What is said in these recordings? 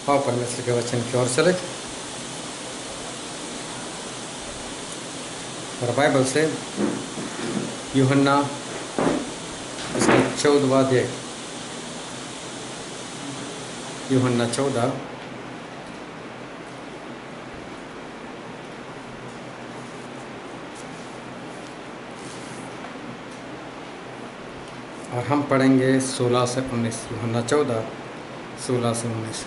हाँ, परमेश्वर के वचन की ओर चले और बाइबल से यूहन्ना इसका 14वां अध्याय, यूहन्ना 14 और हम पढ़ेंगे 16 से 19। यूहन्ना 14 16 से 19।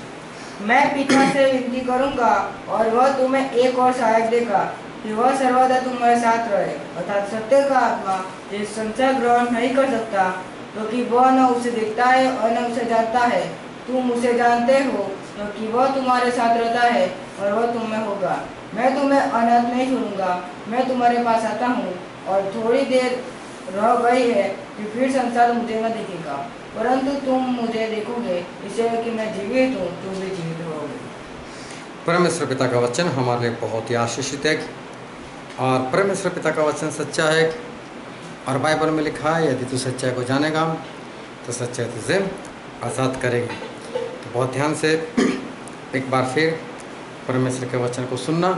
मैं पिता से विनती करूंगा और वह तुम्हें एक और सहायक देगा कि वह सर्वदा तुम्हारे साथ रहे, अर्थात सत्य का आत्मा जो संसार ग्रहण नहीं कर सकता, क्योंकि वह न उसे देखता है और न उसे जानता है। तुम उसे जानते हो क्योंकि वह तुम्हारे साथ रहता है और वह तुम में होगा। मैं तुम्हें अनाथ नहीं छोड़ूंगा, मैं तुम्हारे पास आता हूँ। और थोड़ी देर रह गई है कि फिर संसार मुझे न देखेगा, परंतु तुम मुझे देखोगे, इसलिए कि मैं जीवित हूँ, तुम भी जीवित रहोगे। परमेश्वर पिता का वचन हमारे लिए बहुत ही आशीषित है और परमेश्वर पिता का वचन सच्चा है और बाइबल में लिखा है, यदि तू सच्चाई को जानेगा तो सच्चाई तुझे आज़ाद करेगी। तो बहुत ध्यान से एक बार फिर परमेश्वर के वचन को सुनना,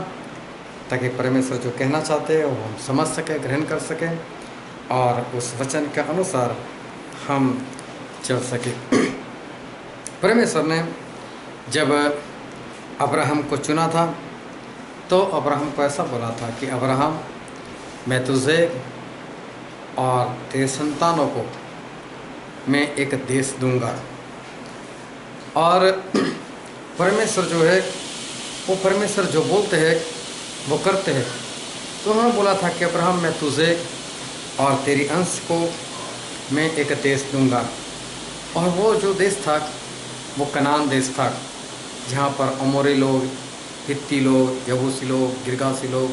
ताकि परमेश्वर जो कहना चाहते हैं वो हम समझ सकें, ग्रहण कर सकें और उस वचन के अनुसार हम चल सके। परमेश्वर ने जब अब्राहम को चुना था तो अब्राहम को ऐसा बोला था कि अब्राहम, मैं तुझे और तेरे संतानों को मैं एक देश दूंगा। और परमेश्वर जो है वो परमेश्वर जो बोलते हैं वो करते हैं। तो उन्होंने बोला था कि अब्राहम, मैं तुझे और तेरी अंश को मैं एक देश दूंगा। और वो जो देश था वो कनान देश था, जहाँ पर अमोरी लोग, हित्ती लोग, यबूसी लोग, गिरगासी लोग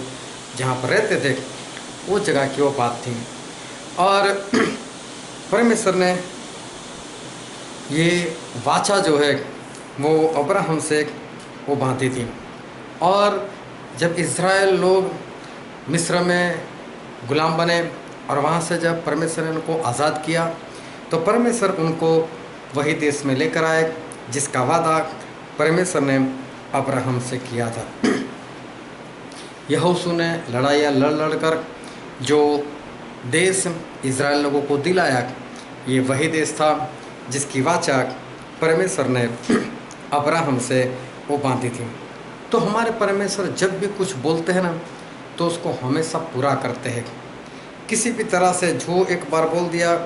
जहाँ पर रहते थे, वो जगह की वो बात थी। और परमेश्वर ने ये वाचा जो है वो अब्राहम से वो बांधी थी। और जब इज़राइल लोग मिस्र में गुलाम बने और वहाँ से जब परमेश्वर ने उनको आज़ाद किया तो परमेश्वर उनको वही देश में लेकर आए जिसका वादा परमेश्वर ने अब्राहम से किया था। यहोशू ने लड़ाइयाँ लड़ कर जो देश इज़राइल लोगों को दिलाया, ये वही देश था जिसकी वाचा परमेश्वर ने अब्राहम से वो बांधी थी। तो हमारे परमेश्वर जब भी कुछ बोलते हैं ना तो उसको हमेशा पूरा करते हैं। किसी भी तरह से जो एक बार बोल दिया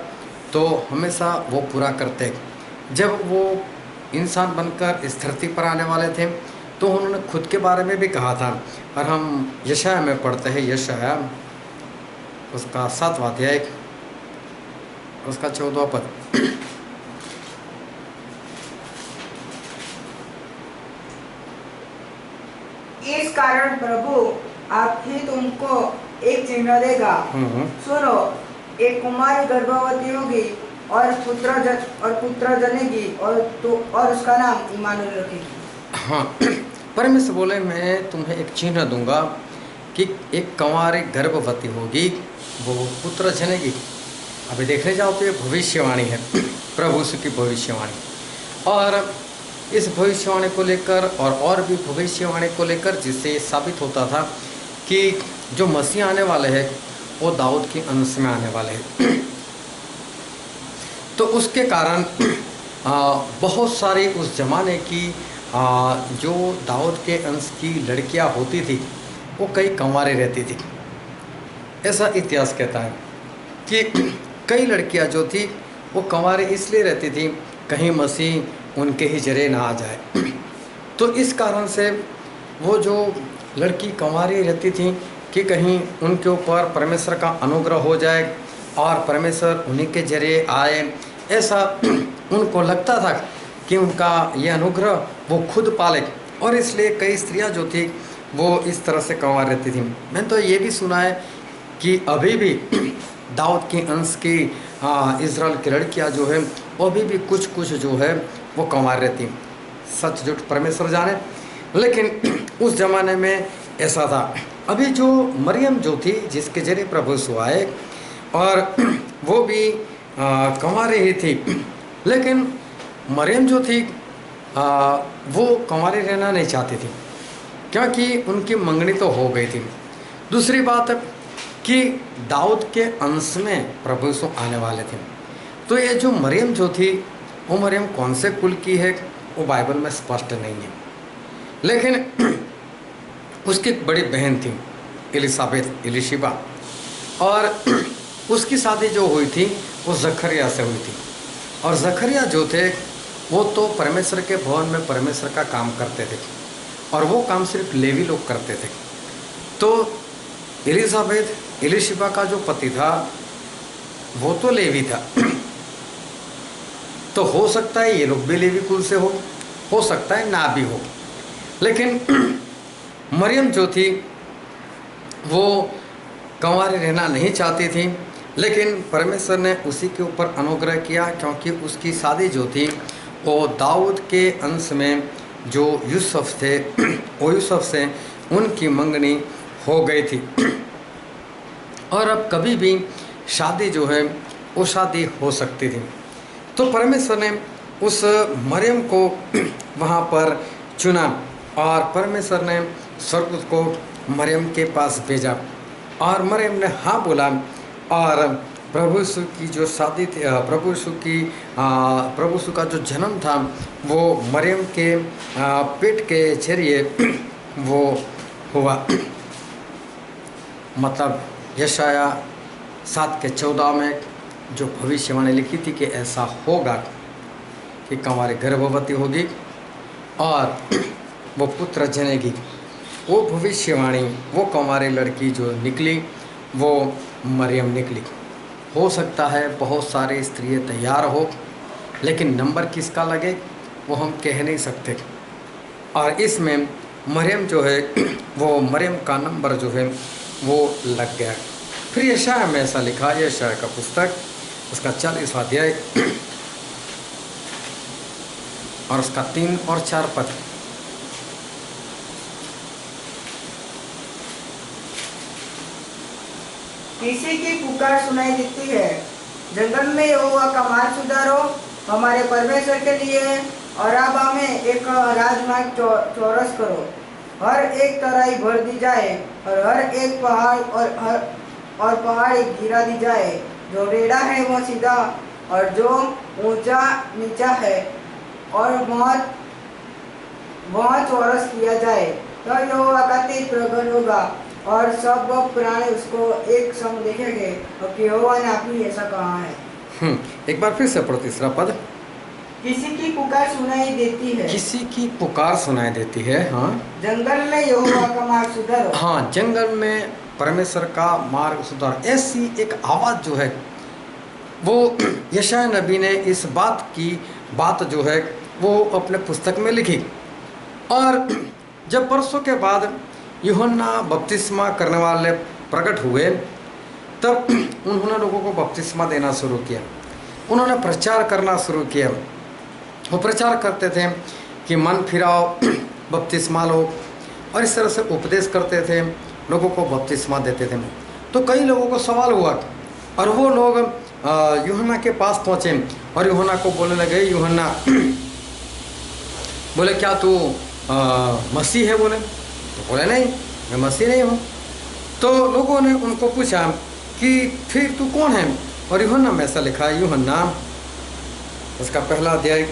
तो हमेशा वो पूरा करते हैं। जब वो इंसान बनकर इस धरती पर आने वाले थे तो उन्होंने खुद के बारे में भी कहा था। और हम यशाया में पढ़ते हैं, यशाया उसका 7वां अध्याय, उसका 14वां पद। इस कारण प्रभु आप ही तुमको एक चिन्ह देगा। सुनो, एक कुमारी गर्भवती होगी और पुत्र जनेगी और उसका नाम इमानुएल रखेगी। हाँ, परमेश्वर बोले मैं तुम्हें एक चिन्ह दूंगा कि एक कुंवारी गर्भवती होगी, वो पुत्र जनेगी। अभी देखने जाओ तो ये भविष्यवाणी है, प्रभु यीशु की भविष्यवाणी। और इस भविष्यवाणी को लेकर और भी भविष्यवाणी को लेकर जिससे साबित होता था कि जो मसीह आने वाले हैं वो दाऊद की अंश में आने वाले हैं। तो उसके कारण बहुत सारी उस जमाने की जो दाऊद के अंश की लड़कियां होती थी वो कई कंवारी रहती थी। ऐसा इतिहास कहता है कि कई लड़कियां जो थी वो कंवारी इसलिए रहती थी कहीं मसीह उनके ही जरिए ना आ जाए। तो इस कारण से वो जो लड़की कंवारी रहती थी कि कहीं उनके ऊपर परमेश्वर का अनुग्रह हो जाए और परमेश्वर उन्हीं के जरिए आए, ऐसा उनको लगता था कि उनका ये अनुग्रह वो खुद पाले। और इसलिए कई स्त्रियां जो थी वो इस तरह से कंवार रहती थी। मैंने तो ये भी सुना है कि अभी भी दाऊद की अंश की इज़राइल की लड़कियां जो है वो अभी भी कुछ जो है वो कंवार रहती। सच झूठ परमेश्वर जाने, लेकिन उस ज़माने में ऐसा था। अभी जो मरियम जो थी जिसके जरिए प्रभु यीशु आए और वो भी कंवारी ही थी, लेकिन मरियम जो थी वो कंवारी रहना नहीं चाहती थी, क्योंकि उनकी मंगनी तो हो गई थी। दूसरी बात कि दाऊद के अंश में प्रभु यीशु आने वाले थे। तो ये जो मरियम जो थी, वो मरियम कौन से कुल की है वो बाइबल में स्पष्ट नहीं है, लेकिन उसकी एक बड़ी बहन थी एलिशिबा, और उसकी शादी जो हुई थी वो जकरिया से हुई थी। और जकरिया जो थे वो तो परमेश्वर के भवन में परमेश्वर का काम करते थे, और वो काम सिर्फ लेवी लोग करते थे। तो एलिशिबा का जो पति था वो तो लेवी था, तो हो सकता है ये लोग भी लेवी कुल से हो सकता है ना भी हो। लेकिन मरियम जो थी वो कंवारी रहना नहीं चाहती थी, लेकिन परमेश्वर ने उसी के ऊपर अनुग्रह किया, क्योंकि उसकी शादी जो थी वो दाऊद के अंश में जो यूसुफ थे वो यूसुफ से उनकी मंगनी हो गई थी। और अब कभी भी शादी जो है वो शादी हो सकती थी। तो परमेश्वर ने उस मरियम को वहाँ पर चुना, और परमेश्वर ने स्वर्गदूत को मरियम के पास भेजा, और मरियम ने हाँ बोला, और प्रभु यीशु की जो शादी थी, प्रभु यीशु का जो जन्म था वो मरियम के पेट के जरिए वो हुआ। मतलब यशाया 7:14 में जो भविष्यवाणी लिखी थी कि ऐसा होगा कि कंवारी गर्भवती होगी और वो पुत्र जनेगी, वो भविष्यवाणी, वो कंवारी लड़की जो निकली वो मरियम निकली। हो सकता है बहुत सारी स्त्रियाँ तैयार हो, लेकिन नंबर किसका लगे वो हम कह नहीं सकते। और इसमें मरियम जो है वो मरियम का नंबर जो है वो लग गया। फिर यशाया में ऐसा लिखा, यशाया का पुस्तक उसका 40वां अध्याय और उसका 3 और 4 पद। किसी की पुकार सुनाई देती है, जंगल में यहोवा का मार्ग सुधारो, हमारे परमेश्वर के लिए अराबा में एक राजमार्ग चौरस करो। हर एक तराई भर दी जाए और हर एक पहाड़ और पहाड़ी गिरा दी जाए। जो टेढ़ा है वो सीधा और जो ऊंचा नीचा है और बहुत बहुत चौरस किया जाए। तो यहोवा का तेज प्रगट होगा और सब प्राणी उसको एक संग देखेंगे, और यहोवा ने अपनी ऐसा कहा है। एक बार फिर से पढ़ो 3रा पद। किसी की पुकार सुनाई देती है, किसी की पुकार सुनाई देती है, हाँ। जंगल में यहोवा का मार्ग सुधारो, हाँ, जंगल में परमेश्वर का मार्ग सुधारो। ऐसी एक आवाज़ जो है वो यशाया नबी ने इस बात जो है वो अपने पुस्तक में लिखी। और जब परसों के बाद यूहन्ना बपतिस्मा करने वाले प्रकट हुए, तब उन्होंने लोगों को बपतिस्मा देना शुरू किया, उन्होंने प्रचार करना शुरू किया। वो प्रचार करते थे कि मन फिराओ, बपतिस्मा लो, और इस तरह से उपदेश करते थे, लोगों को बपतिस्मा देते थे। तो कई लोगों को सवाल हुआ, और वो लोग यूहन्ना के पास पहुँचे और यूहन्ना को बोलने लगे, यूहन्ना बोले क्या तू मसीह है? बोले तो बोले नहीं, मैं मसीह नहीं हूँ। तो लोगों ने उनको पूछा कि फिर तू कौन है? और यूहन्ना में ऐसा लिखा है, यूहन्ना उसका 1 अध्याय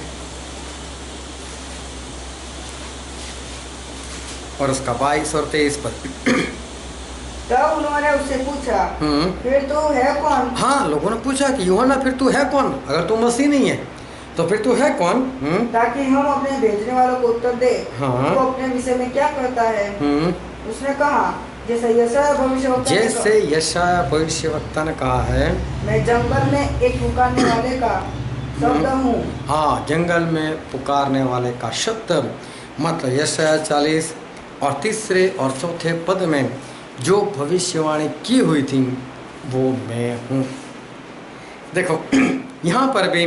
और उसका 22 और 23 पद। तब उन्होंने उससे पूछा, फिर तू है कौन? हाँ, लोगों ने पूछा कि यूहन्ना फिर तू है कौन? अगर तू मसीह नहीं है तो फिर तू है कौन? ताकि हम अपने भेजने वालों को उत्तर दे, हाँ। वो अपने विषय में क्या कहता है। उसने कहा, जैसे यशाया भविष्यवक्ता ने कहा है, मैं जंगल में एक पुकारने वाले का शब्द हूँ। हाँ, जंगल में पुकारने वाले का शब्द, मतलब यशाया 40 और 3 और 4 पद में जो भविष्यवाणी की हुई थी वो मैं हूँ। देखो यहाँ पर भी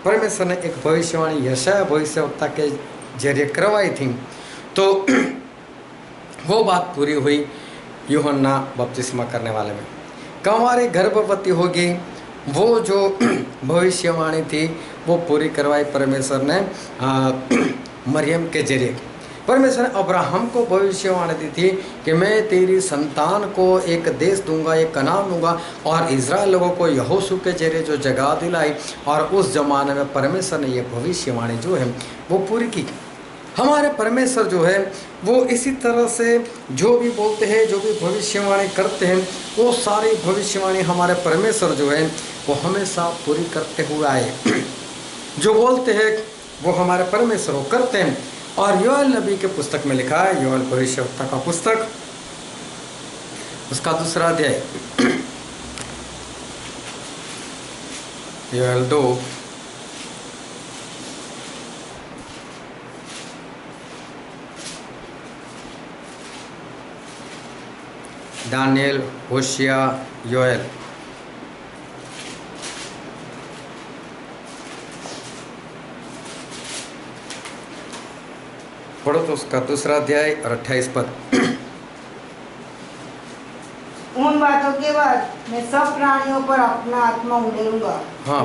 परमेश्वर ने एक भविष्यवाणी यशाया भविष्यवक्ता के जरिए करवाई थी, तो वो बात पूरी हुई यूहन्ना बपतिस्मा करने वाले में। कंवारी गर्भवती होगी, वो जो भविष्यवाणी थी वो पूरी करवाई परमेश्वर ने मरियम के जरिए। परमेश्वर ने अब्राहम को भविष्यवाणी दी थी कि मैं तेरी संतान को एक देश दूंगा, एक कनान दूंगा, और इज़राइल लोगों को यहोशू के जरिए जो जगह दिलाई, और उस जमाने में परमेश्वर ने ये भविष्यवाणी जो है वो पूरी की। हमारे परमेश्वर जो है वो इसी तरह से जो भी बोलते हैं, जो भी भविष्यवाणी करते हैं, वो सारी भविष्यवाणी हमारे परमेश्वर जो है वो हमेशा पूरी करते हुए आए। जो बोलते हैं वो हमारे परमेश्वर वो करते हैं। और योएल नबी के पुस्तक में लिखा है, योएल भविष्यवक्ता का पुस्तक, उसका 2 अध्याय, योएल 2 दानियल, होशिया, योएल। पढ़ो तो उसका 2 अध्याय और 28 पद। उन बातों के बाद मैं सब प्राणियों पर अपना आत्मा उंडेलूंगा। हाँ,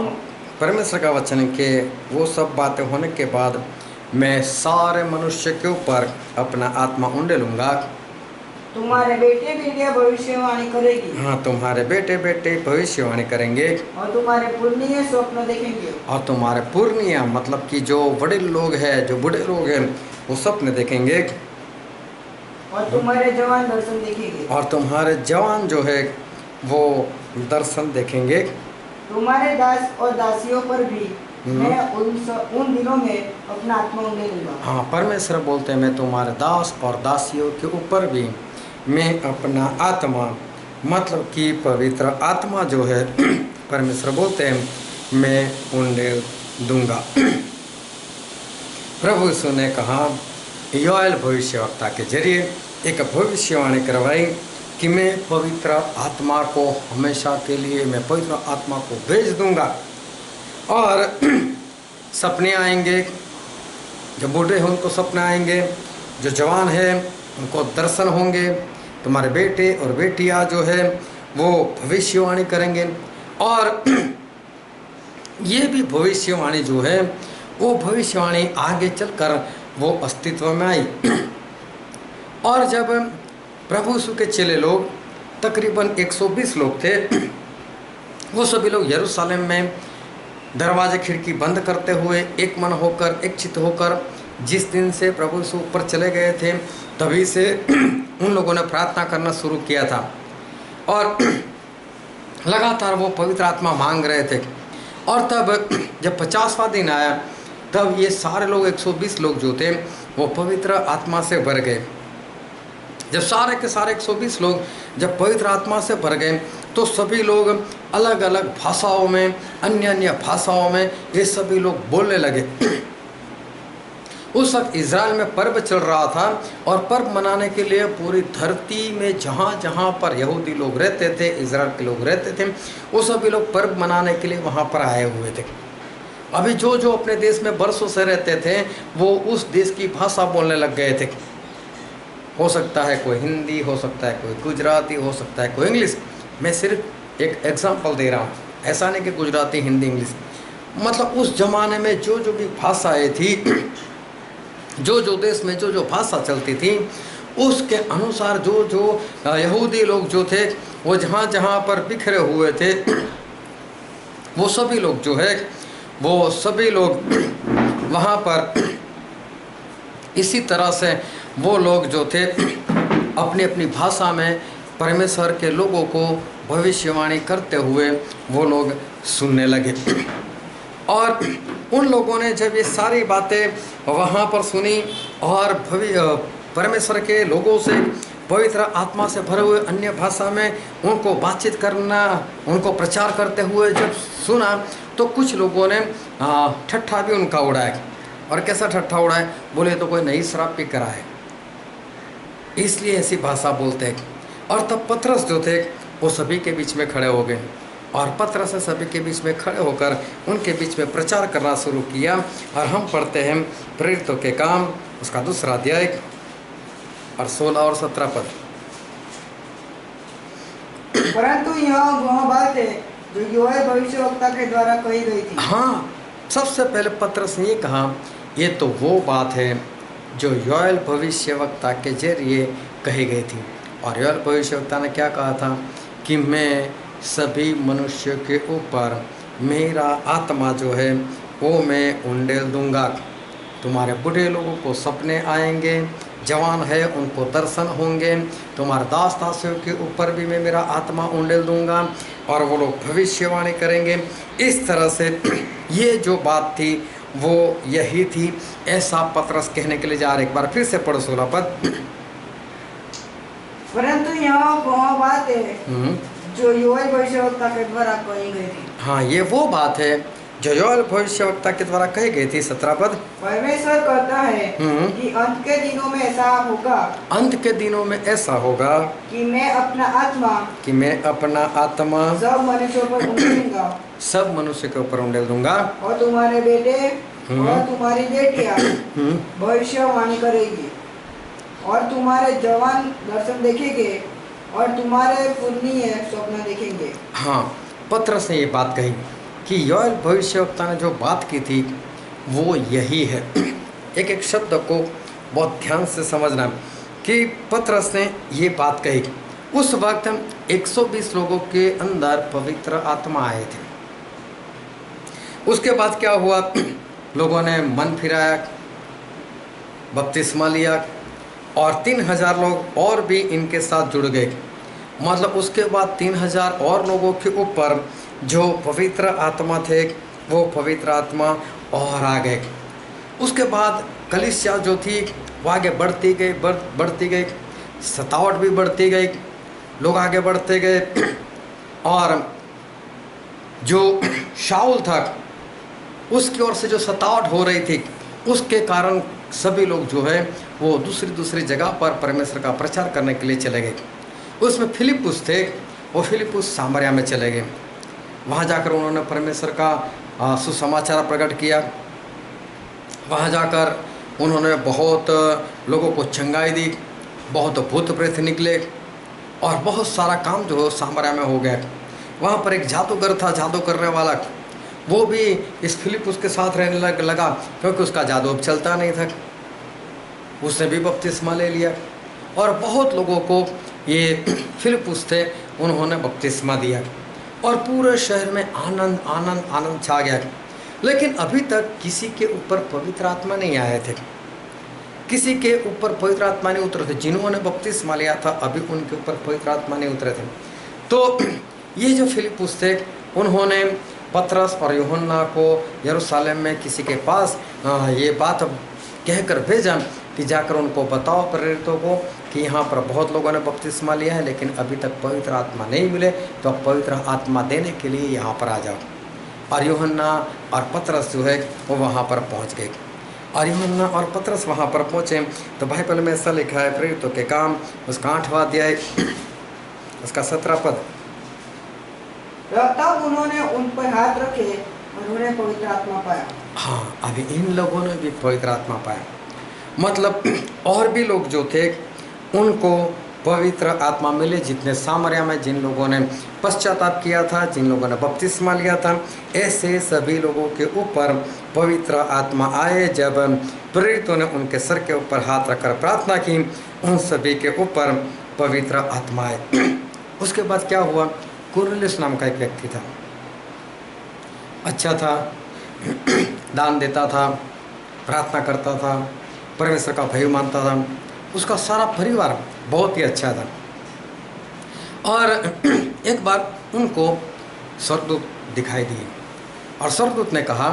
परमेश्वर का वचन है कि वो सब बातें होने के बाद मैं सारे मनुष्य के ऊपर अपना आत्मा उंडेलूंगा। तुम्हारे बेटे बेटियां भविष्यवाणी करेगी। हाँ, तुम्हारे बेटे बेटे भविष्यवाणी करेंगे, और तुम्हारे पुण्य स्वप्न देखेंगे। और तुम्हारे पूर्णिया मतलब कि जो बड़े लोग हैं, जो बूढ़े लोग हैं, वो सपने देखेंगे, और तुम्हारे जवान दर्शन देखेंगे। और तुम्हारे जवान जो है वो दर्शन देखेंगे। तुम्हारे दास और दासियों पर भी मैं उन दिनों में अपना आत्मा उंडेलूंगा। हाँ, परमेश्वर बोलते हैं मैं तुम्हारे दास और दासियों के ऊपर भी मैं अपना आत्मा मतलब कि पवित्र आत्मा जो है परमेश्वर बोलते हैं मैं उंडेल दूंगा। प्रभु यीशु ने कहा योएल भविष्यवक्ता के जरिए एक भविष्यवाणी करवाई कि मैं पवित्र आत्मा को हमेशा के लिए, मैं पवित्र आत्मा को भेज दूंगा, और सपने आएंगे, जो बूढ़े हैं उनको सपने आएंगे, जो जवान हैं उनको दर्शन होंगे, तुम्हारे बेटे और बेटियां जो है वो भविष्यवाणी करेंगे। और ये भी भविष्यवाणी जो है वो भविष्यवाणी आगे चलकर वो अस्तित्व में आई। और जब प्रभु यीशु के चेले लोग तकरीबन 120 लोग थे, वो सभी लोग यरूशलेम में दरवाजे खिड़की बंद करते हुए एक मन होकर, एक चित्त होकर, जिस दिन से प्रभु यीशु ऊपर चले गए थे तभी से उन लोगों ने प्रार्थना करना शुरू किया था, और लगातार वो पवित्र आत्मा मांग रहे थे। और तब जब 50वां दिन आया तब ये सारे लोग 120 लोग जो थे वो पवित्र आत्मा से भर गए। जब सारे के सारे 120 लोग जब पवित्र आत्मा से भर गए तो सभी लोग अलग अलग भाषाओं में, अन्य अन्य भाषाओं में ये सभी लोग बोलने लगे। उस वक्त इज़राइल में पर्व चल रहा था, और पर्व मनाने के लिए पूरी धरती में जहाँ जहाँ पर यहूदी लोग रहते थे, इज़राइल के लोग रहते थे, वो सभी लोग पर्व मनाने के लिए वहाँ पर आए हुए थे। अभी जो जो अपने देश में बरसों से रहते थे वो उस देश की भाषा बोलने लग गए थे। हो सकता है कोई हिंदी, हो सकता है कोई गुजराती, हो सकता है कोई इंग्लिश। मैं सिर्फ एक एग्जांपल दे रहा हूँ, ऐसा नहीं कि गुजराती, हिंदी, इंग्लिश, मतलब उस ज़माने में जो जो भी भाषाएँ थी, जो जो देश में जो जो भाषा चलती थी, उसके अनुसार जो जो यहूदी लोग जो थे वो जहाँ जहाँ पर बिखरे हुए थे, वो सभी लोग जो है वो सभी लोग वहाँ पर इसी तरह से वो लोग जो थे अपनी अपनी भाषा में परमेश्वर के लोगों को भविष्यवाणी करते हुए वो लोग सुनने लगे। और उन लोगों ने जब ये सारी बातें वहाँ पर सुनी और परमेश्वर के लोगों से पवित्र आत्मा से भरे हुए अन्य भाषा में उनको बातचीत करना, उनको प्रचार करते हुए जब सुना तो कुछ लोगों ने ठट्ठा भी उनका उड़ाया। और कैसा ठट्ठा उड़ाए? बोले तो कोई नई शराब पी कर आए, इसलिए ऐसी भाषा बोलते हैं। और तब पतरस जो थे वो सभी के बीच में खड़े हो गए, और पतरस से सभी के बीच में खड़े होकर उनके बीच में प्रचार करना शुरू किया। और हम पढ़ते हैं प्रेरितों के काम उसका 2 अध्याय और 16 और 17 पद। परंतु यह वह बात है जो योएल भविष्यवक्ता के द्वारा कही गई थी। हाँ, सबसे पहले पतरस ने ये कहा ये तो वो बात है जो योएल भविष्यवक्ता के जरिए कही गई थी। और योएल भविष्यवक्ता ने क्या कहा था कि मैं सभी मनुष्य के ऊपर मेरा आत्मा जो है वो मैं उंडेल दूंगा। तुम्हारे बूढ़े लोगों को सपने आएंगे, जवान है उनको दर्शन होंगे, तुम्हारे दास दासियों के ऊपर भी मैं मेरा आत्मा उंडेल दूंगा और वो लोग भविष्यवाणी करेंगे। इस तरह से ये जो बात थी वो यही थी। ऐसा पतरस कहने के लिए जा रहे। एक बार फिर से पढ़ो 16 पद। परंतु यहाँ वह बात है जो योएल भविष्यवक्ता के द्वारा कही गई थी। हाँ, ये वो बात है जो योएल भविष्यवक्ता के द्वारा कही गई थी। 17 पद। परमेश्वर कहता है कि अंत के दिनों में ऐसा होगा, अंत के दिनों में ऐसा होगा कि मैं अपना आत्मा सब मनुष्यों पर उंडेलूंगा, सब मनुष्य के ऊपर उंडेल दूंगा और तुम्हारे बेटे और तुम्हारी बेटियां भविष्यवाणी करेगी, और तुम्हारे जवान दर्शन देखेंगे, और तुम्हारे पुण्य स्वप्न देखेंगे। हाँ, पतरस ने ये बात कही कि योएल भविष्यवक्ता ने जो बात की थी वो यही है। एक एक शब्द को बहुत ध्यान से समझना कि पतरस ने ये बात कही। उस वक्त 120 लोगों के अंदर पवित्र आत्मा आए थे। उसके बाद क्या हुआ, लोगों ने मन फिराया, बपतिस्मा लिया, और 3000 लोग और भी इनके साथ जुड़ गए। मतलब उसके बाद 3000 और लोगों के ऊपर जो पवित्र आत्मा थे वो पवित्र आत्मा और आ गए। उसके बाद कलीसिया जो थी वो आगे बढ़ती गई, सतावट भी बढ़ती गई, लोग आगे बढ़ते गए, और जो शाऊल था उसकी ओर से जो सतावट हो रही थी उसके कारण सभी लोग जो है वो दूसरी जगह पर परमेश्वर का प्रचार करने के लिए चले गए। उसमें फिलिपुस थे, वो फिलिपुस सामरिया में चले गए। वहाँ जाकर उन्होंने परमेश्वर का सुसमाचार प्रकट किया। वहाँ जाकर उन्होंने बहुत लोगों को चंगाई दी, बहुत भूत प्रेत निकले, और बहुत सारा काम जो सामरिया में हो गया। वहाँ पर एक जादूगर था, जादू करने वाला, वो भी इस फिलिपुस के साथ रहने लगा क्योंकि उसका जादू अब चलता नहीं था। उसने भी बपतिस्मा ले लिया, और बहुत लोगों को ये फिलिपुस थे उन्होंने बपतिस्मा दिया, और पूरे शहर में आनंद आनंद आनंद छा गया। लेकिन अभी तक किसी के ऊपर पवित्र आत्मा नहीं आए थे, किसी के ऊपर पवित्र आत्मा नहीं उतरे थे। जिन्होंने बपतिस्मा लिया था अभी उनके ऊपर पवित्र आत्मा नहीं उतरे थे। तो ये जो फिलिपुस थे उन्होंने पतरस और यूहन्ना को यरूशलेम में किसी के पास ये बात कहकर भेजा कि जाकर उनको बताओ प्रेरितों को कि यहाँ पर बहुत लोगों ने बपतिस्मा लिया है लेकिन अभी तक पवित्र आत्मा नहीं मिले, तो अब पवित्र आत्मा देने के लिए यहाँ पर आ जाओ। और यूहन्ना और पतरस जो है वो वहाँ पर पहुँच गए। और यूहन्ना और पतरस वहाँ पर पहुँचे तो बाइबल में ऐसा लिखा है, प्रेरितों के काम उसका 8वां अध्याय उसका 17 पद। तब उन्होंने उन पर हाथ रखे और उन्हें पवित्र आत्मा पाया। हाँ, अभी इन लोगों ने भी पवित्र आत्मा पाया। मतलब और भी लोग जो थे उनको पवित्र आत्मा मिले, जितने सामरिया में जिन लोगों ने पश्चाताप किया था, जिन लोगों ने बपतिस्मा लिया था, ऐसे सभी लोगों के ऊपर पवित्र आत्मा आए। जब प्रेरितों ने उनके सर के ऊपर हाथ रखकर प्रार्थना की, उन सभी के ऊपर पवित्र आत्मा आए। उसके बाद क्या हुआ, कुरनेलियुस नाम का एक व्यक्ति था, अच्छा था, दान देता था, प्रार्थना करता था, परमेश्वर का भय मानता था, उसका सारा परिवार बहुत ही अच्छा था। और एक बार उनको स्वर्गदूत दिखाई दिए और स्वर्गदूत ने कहा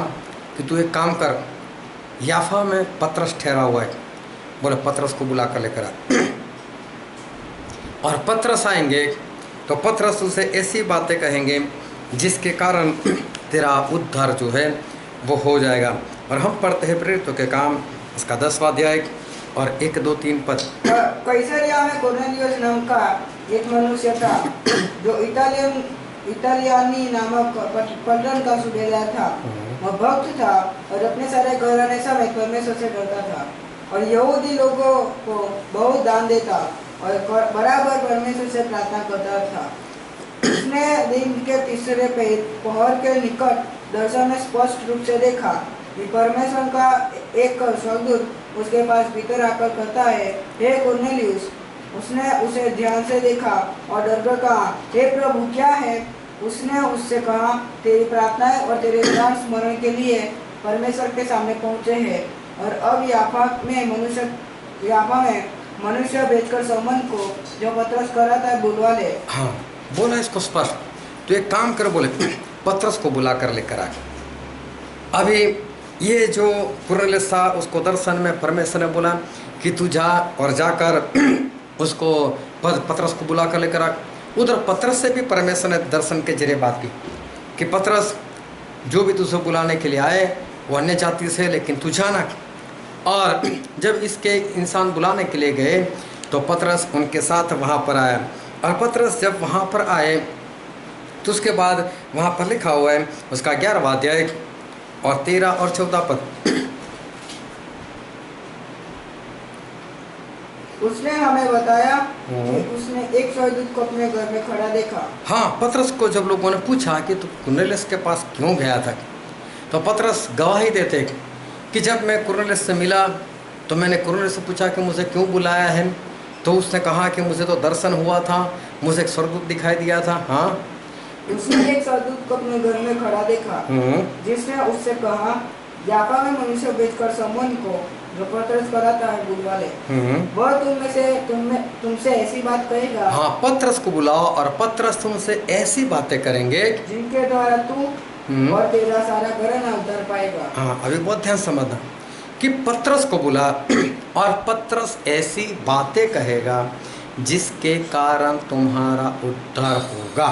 कि तू एक काम कर, याफा में पतरस ठहरा हुआ है, बोले पतरस को बुला कर लेकर आ। और पतरस आएंगे तो पतरस उसे ऐसी बातें कहेंगे जिसके कारण तेरा उद्धार जो है वो हो जाएगा। और हम पढ़ते हैं प्रेरितों के काम इसका 10वां अध्याय और 1, 2, 3 पद। कैसरिया में कुरनेलियुस नाम का एक मनुष्य था जो इतालियानी नामक पलटन का सुबेदार था। वह भक्त था और अपने सारे घराने समेत परमेश्वर से डरता था और यहूदी लोगों को बहुत दान देता और बराबर परमेश्वर से प्रार्थना करता था। उसने दिन के तीसरे पहर के निकट दर्शन में स्पष्ट रूप से देखा कि परमेश्वर का एक स्वर्गदूत उसके पास भीतर आकर कहता है, हे कुरनेलियुस। उसने उसे ध्यान से देखा और डरकर कहा, हे प्रभु, क्या है? उसने उससे कहा, तेरी प्रार्थनाएं और तेरे उदार स्मरण के लिए परमेश्वर के सामने पहुंचे हैं, और अब याफा में मनुष्य भेजकर समन को जो पतरस कराता है बुलवा ले। हाँ, बोला इसको स्पष्ट। तो एक काम कर, बोले पतरस को बुला कर लेकर आ। अभी ये जो कुरनेलियुस था, उसको दर्शन में परमेश्वर ने बोला कि तू जा और जाकर उसको पतरस को बुला कर लेकर आ। उधर पतरस से भी परमेश्वर ने दर्शन के जरिए बात की कि पतरस, जो भी तुझे बुलाने के लिए आए वो अन्य जाति से, लेकिन तू जाना। और जब इसके इंसान बुलाने के लिए गए तो पतरस उनके साथ वहाँ पर आया। और पतरस जब वहाँ पर आए तो उसके बाद वहाँ पर लिखा हुआ है उसका 11वां अध्याय और 13 और 14 पद। उसने हमें बताया कि उसने एक स्वर्गदूत को अपने घर में खड़ा देखा। हाँ, पतरस को जब लोगों ने पूछा कि तू कुरनेलियुस के पास क्यों गया था, तो पतरस गवाही देते कि जब मैं कुरनेलियुस से मिला तो मैंने कुरनेलियुस से पूछा कि मुझे क्यों बुलाया है। तो उसने कहा कि मुझे तो दर्शन हुआ था, मुझे एक स्वर्गदूत दिखाई दिया था। हाँ, उसने एक स्वर्गदूत को अपने घर में खड़ा देखा, जिसने उससे कहा, याफा में मनुष्य भेजकर समन को जो पतरस कराता है बुलवा ले। वह तुमसे ऐसी बात कहेगा। हाँ, पतरस को बुलाओ और पतरस तुमसे ऐसी बातें करेंगे जिनके द्वारा तू और तेरा सारा घराना उद्धार पाएगा। हाँ, अभी बहुत ध्यान समझना कि पतरस को बुला और पतरस ऐसी बातें कहेगा जिसके कारण तुम्हारा उद्धार होगा।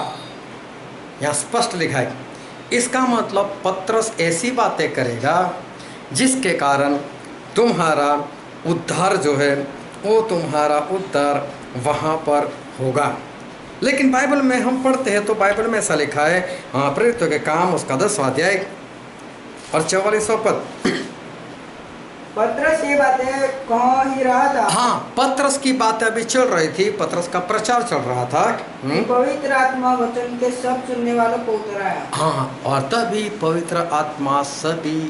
यहाँ स्पष्ट लिखा है। इसका मतलब पतरस ऐसी बातें करेगा जिसके कारण तुम्हारा उद्धार जो है वो तुम्हारा उद्धार वहाँ पर होगा। लेकिन बाइबल में हम पढ़ते हैं तो बाइबल में ऐसा लिखा है, हाँ, प्रेरितों के काम उसका 10वां अध्याय और 44वां पद। पतरस ये बातें कह ही रहा था। हाँ, पतरस की बातें अभी चल रही थी, पतरस का प्रचार चल रहा था। पवित्र आत्मा वचन के सब सुनने वालों को उतर आया। हाँ, और तभी पवित्र आत्मा सभी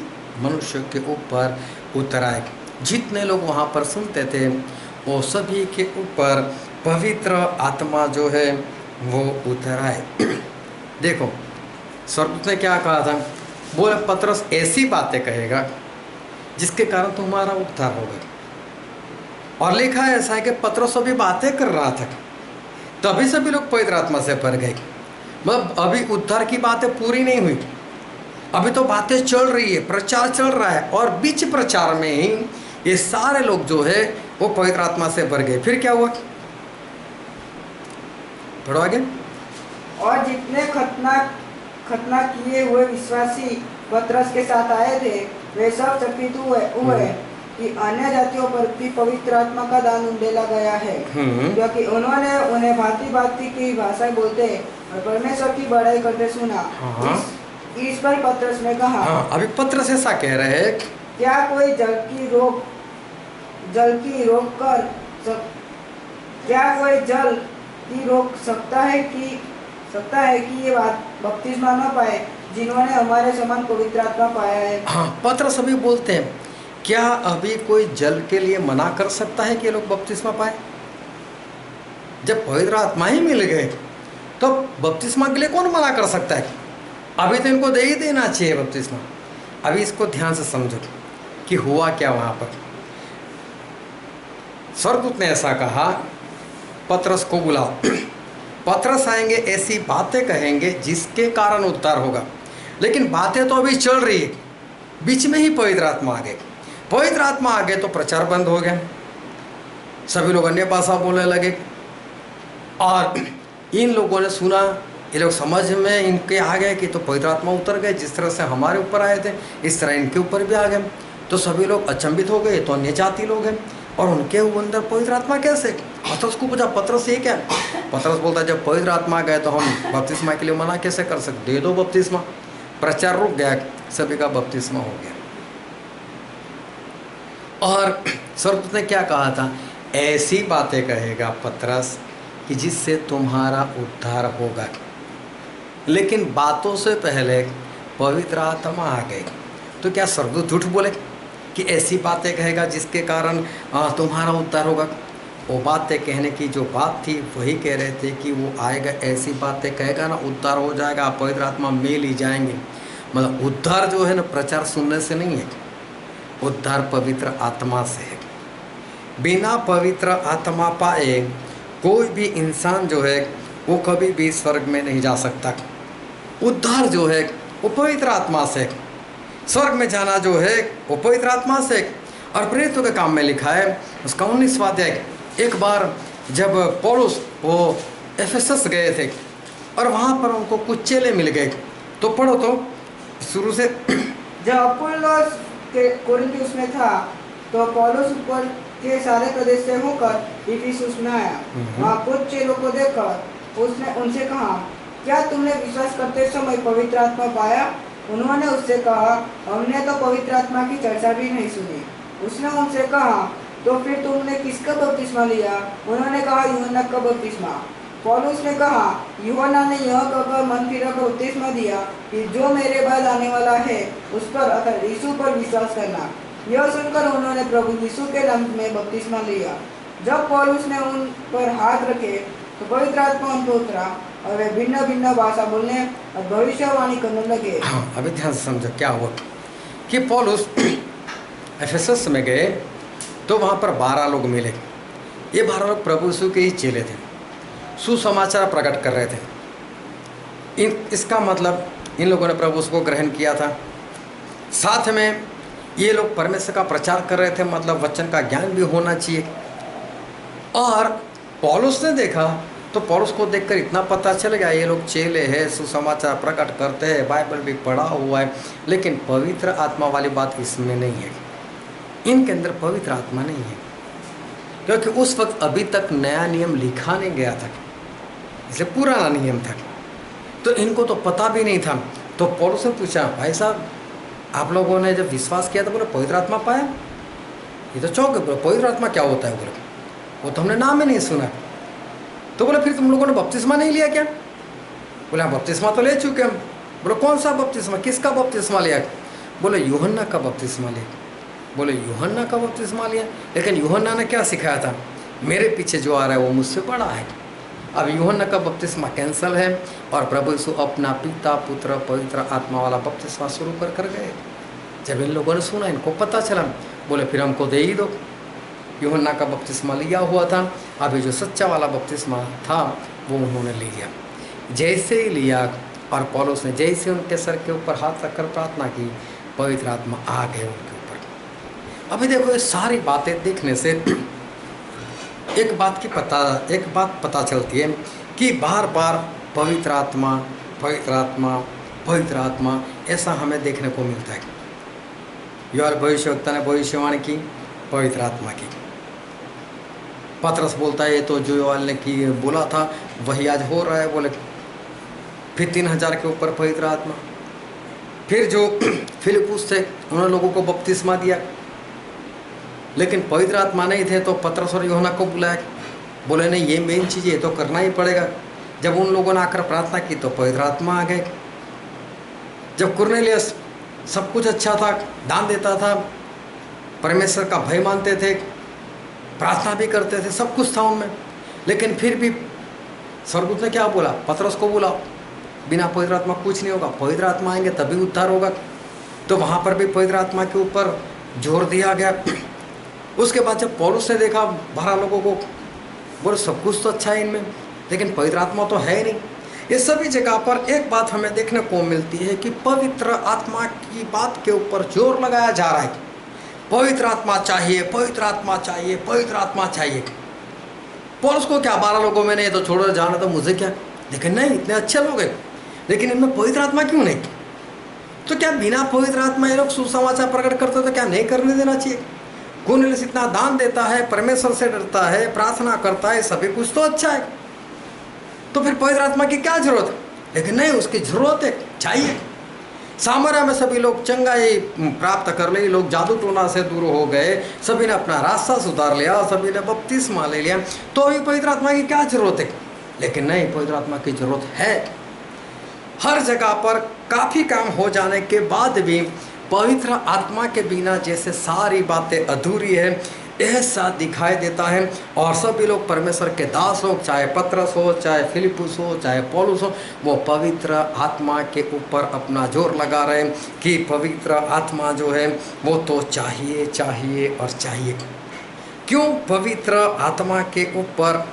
मनुष्य के ऊपर उतर आए। जितने लोग वहाँ पर सुनते थे वो सभी के ऊपर पवित्र आत्मा जो है वो उतर आए। देखो स्वर्गदूत ने क्या कहा था, बोले पतरस ऐसी बातें कहेगा जिसके कारण तुम्हारा उद्धार होगा। और लिखा है ऐसा है कि पतरस अभी बातें कर रहा था तभी सभी लोग पवित्र आत्मा से भर गए। मतलब अभी उद्धार की बातें पूरी नहीं हुई, अभी तो बातें चल रही है, प्रचार चल रहा है, और बीच प्रचार में ही ये सारे लोग जो है वो पवित्र आत्मा से भर गए। फिर क्या हुआ, पढ़ो आगे। और जितने खतना किए हुए विश्वासी पतरस के साथ आए थे वे सब चकित हुए कि अन्य जातियों पर भी पवित्र आत्मा का दान उंडेला गया है, क्योंकि उन्होंने उन्हें भांति भांति की भाषाएं बोलते और परमेश्वर की बड़ाई करते सुना। इस पर पतरस ने कहा, अभी पतरस ऐसा कह रहे हैं, क्या कोई जल की रोक सकता है कि ये बात बपतिस्मा न पाए जिन्होंने हमारे समान पवित्र आत्मा पाया है। हाँ, पतरस अभी बोलते हैं, क्या अभी कोई जल के लिए मना कर सकता है कि ये लोग बपतिस्मा पाए? जब पवित्र आत्मा ही मिल गए तो बपतिस्मा के लिए कौन मना कर सकता है? अभी तो इनको दे ही देना चाहिए बपतिस्मा। अभी इसको ध्यान से समझो कि हुआ क्या वहाँ पर। स्वर्गदूत ने ऐसा कहा, पतरस को बुलाओ, पतरस आएंगे, ऐसी बातें कहेंगे जिसके कारण उद्धार होगा। लेकिन बातें तो अभी चल रही है, बीच में ही पवित्र आत्मा आ गए। पवित्र आत्मा आ गए तो प्रचार बंद हो गया, सभी लोग अन्य भाषा बोलने लगे। और इन लोगों ने सुना, ये लोग समझ में इनके आ गए कि तो पवित्र आत्मा उतर गए, जिस तरह से हमारे ऊपर आए थे इस तरह इनके ऊपर भी आ गए। तो सभी लोग अचंभित हो गए, तो अन्य जाति लोग हैं और उनके अंदर पवित्र आत्मा कैसे? पतरस को पूछा, पतरस ये क्या? पतरस बोलता है, जब पवित्र आत्मा आ गए तो हम बपतिस्मा के लिए मना कैसे कर सकते? दे दो बपतिस्मा। प्रचार रुक गया, सभी का बपतिस्मा हो गया। और स्वर्गदूत ने क्या कहा था, ऐसी बातें कहेगा पतरस कि जिससे तुम्हारा उद्धार होगा। लेकिन बातों से पहले पवित्र आत्मा आ गई तो क्या स्वर्गदूत झूठ बोले कि ऐसी बातें कहेगा जिसके कारण तुम्हारा उद्धार होगा? वो बातें कहने की जो बात थी वही कह रहे थे कि वो आएगा, ऐसी बातें कहेगा ना, उद्धार हो जाएगा, पवित्र आत्मा में ली जाएंगे। मतलब उद्धार जो है ना प्रचार सुनने से नहीं है, उद्धार पवित्र आत्मा से है। बिना पवित्र आत्मा पाए कोई भी इंसान जो है वो कभी भी स्वर्ग में नहीं जा सकता। उद्धार जो है वो पवित्र आत्मा से, स्वर्ग में जाना जो है वो पवित्र आत्मा से। और प्रेरितों के काम में लिखा है उसका 19वां अध्याय, एक बार जब पौलुस वो एफेसस गए थे और वहाँ पर उनको कुछ चेले मिल गए। तो पढ़ो तो शुरू से। जब अपुल्लोस के कोरिन्थुस में था तो पौलुस ऊपर के सारे प्रदेश से होकर इफिसुस में आया। वहाँ कुछ चेलों को देखकर उसने उनसे कहा, क्या तुमने विश्वास करते समय पवित्र आत्मा पाया? उन्होंने उससे कहा, हमने तो पवित्र आत्मा की चर्चा भी नहीं सुनी। उसने उनसे कहा, तो फिर तुमने किसका बपतिस्मा लिया? उन्होंने कहा, यूहन्ना का बपतिस्मा। पौलुस ने कहा, यूहन्ना ने यह कहकर मन फिरा कर बपतिस्मा दिया कि जो मेरे बाद आने वाला है उस पर अर्थात यीशु पर विश्वास करना। यह सुनकर उन्होंने प्रभु यीशु के नाम में बपतिस्मा लिया। जब पौलुस ने उन पर हाथ रखे तो पवित्र आत्मा उन पर उतरा और वे भिन्न भिन्न भाषा बोलने और भविष्यवाणी करने लगे। अभी ध्यान से समझो क्या हुआ कि पौलुस एफेसस में गए तो वहाँ पर 12 लोग मिले। ये 12 लोग प्रभु यीशु के ही चेले थे, सुसमाचार प्रकट कर रहे थे। इसका मतलब इन लोगों ने प्रभु यीशु को ग्रहण किया था। साथ में ये लोग परमेश्वर का प्रचार कर रहे थे, मतलब वचन का ज्ञान भी होना चाहिए। और पौलुस ने देखा तो पौलुस को देखकर इतना पता चल गया ये लोग चेले हैं, सुसमाचार प्रकट करते हैं, बाइबल भी पढ़ा हुआ है, लेकिन पवित्र आत्मा वाली बात इसमें नहीं है। इनके अंदर पवित्र आत्मा नहीं है, क्योंकि उस वक्त अभी तक नया नियम लिखा नहीं गया था, इसलिए पुराना नियम था। तो इनको तो पता भी नहीं था। तो पौलुस ने पूछा, भाई साहब आप लोगों ने जब विश्वास किया तो बोले पवित्र आत्मा पाया? ये तो चौंक गए, बोले पवित्र आत्मा क्या होता है? बोले वो तो हमने नाम ही नहीं सुना। तो बोले फिर तुम लोगों ने बपतिस्मा नहीं लिया क्या? बोले हाँ बपतिस्मा तो ले चुके हम। बोले कौन सा बपतिस्मा, किसका बपतिस्मा लिया? बोले यूहन्ना का बपतिस्मा लिया। बोले यूहन्ना का बपतिस्मा लिया, लेकिन यूहन्ना ने क्या सिखाया था? मेरे पीछे जो आ रहा है वो मुझसे बड़ा है। अब यूहन्ना का बपतिस्मा कैंसल है और प्रभु यीशु अपना पिता पुत्र पवित्र आत्मा वाला बपतिस्मा शुरू कर गए। जब इन लोगों ने सुना, इनको पता चला, बोले फिर हमको दे ही दो। यूहन्ना का बपतिस्मा लिया हुआ था, अभी जो सच्चा वाला बपतिस्मा था वो उन्होंने लिया। जैसे ही लिया और पौलुस ने जैसे उनके सर के ऊपर हाथ रखकर प्रार्थना की, पवित्र आत्मा आ गए उनके ऊपर। अभी देखो ये सारी बातें देखने से एक बात पता चलती है कि बार बार पवित्र आत्मा पवित्र आत्मा पवित्र आत्मा ऐसा हमें देखने को मिलता है। योएल भविष्यवक्ता ने भविष्यवाणी की पवित्र आत्मा की। पतरस बोलता है ये तो जो योएल ने की बोला था वही आज हो रहा है। बोले फिर 3000 के ऊपर पवित्र आत्मा। फिर जो फिलिपुस थे उन्होंने लोगों को बपतिस्मा दिया, लेकिन पवित्र आत्मा नहीं थे, तो पतरस और यूहन्ना को बुलाया। बोले नहीं ये मेन चीज़ है, तो करना ही पड़ेगा। जब उन लोगों ने आकर प्रार्थना की तो पवित्र आत्मा आ गए। जब कुरनेलियस सब कुछ अच्छा था, दान देता था, परमेश्वर का भय मानते थे, प्रार्थना भी करते थे, सब कुछ था उनमें, लेकिन फिर भी स्वर्गदूत ने क्या बोला? पतरस को बोला बिना पवित्र आत्मा कुछ नहीं होगा, पवित्र आत्मा आएंगे तभी उद्धार होगा। तो वहाँ पर भी पवित्र आत्मा के ऊपर जोर दिया गया। उसके बाद जब पौलुस ने देखा 12 लोगों को, बोले सब कुछ तो अच्छा है इनमें, लेकिन पवित्र आत्मा तो है ही नहीं। ये सभी जगह पर एक बात हमें देखने को मिलती है कि पवित्र आत्मा की बात के ऊपर जोर लगाया जा रहा है। पवित्र आत्मा चाहिए, पवित्र आत्मा चाहिए, पवित्र आत्मा चाहिए। पौलुस को क्या 12 लोगों में नहीं तो छोड़ो, जाना तो मुझे क्या, लेकिन नहीं इतने अच्छे लोग हैं, लेकिन इनमें पवित्र आत्मा क्यों नहीं? तो क्या बिना पवित्र आत्मा ये लोग सुसमाचार प्रकट करते तो क्या नहीं करने देना चाहिए? कुरनेलियस इतना दान देता है, परमेश्वर से डरता है, प्रार्थना करता है, सभी कुछ तो अच्छा है, तो फिर पवित्र आत्मा की क्या जरूरत है? लेकिन नहीं, उसकी जरूरत है, चाहिए। सामरिया में सभी लोग चंगाई प्राप्त कर ली, लोग जादू टोना से दूर हो गए, सभी ने अपना रास्ता सुधार लिया, सभी ने बपतिस्मा ले लिया, तो अभी पवित्र आत्मा की क्या जरूरत है? लेकिन नहीं, पवित्र आत्मा की जरूरत है। हर जगह पर काफ़ी काम हो जाने के बाद भी पवित्र आत्मा के बिना जैसे सारी बातें अधूरी है ऐसा दिखाई देता है। और सभी लोग परमेश्वर के दास हो, चाहे पतरस हो, चाहे फिलिपुस हो, चाहे पौलुस हो, वो पवित्र आत्मा के ऊपर अपना जोर लगा रहे हैं कि पवित्र आत्मा जो है वो तो चाहिए चाहिए और चाहिए। क्यों पवित्र आत्मा के ऊपर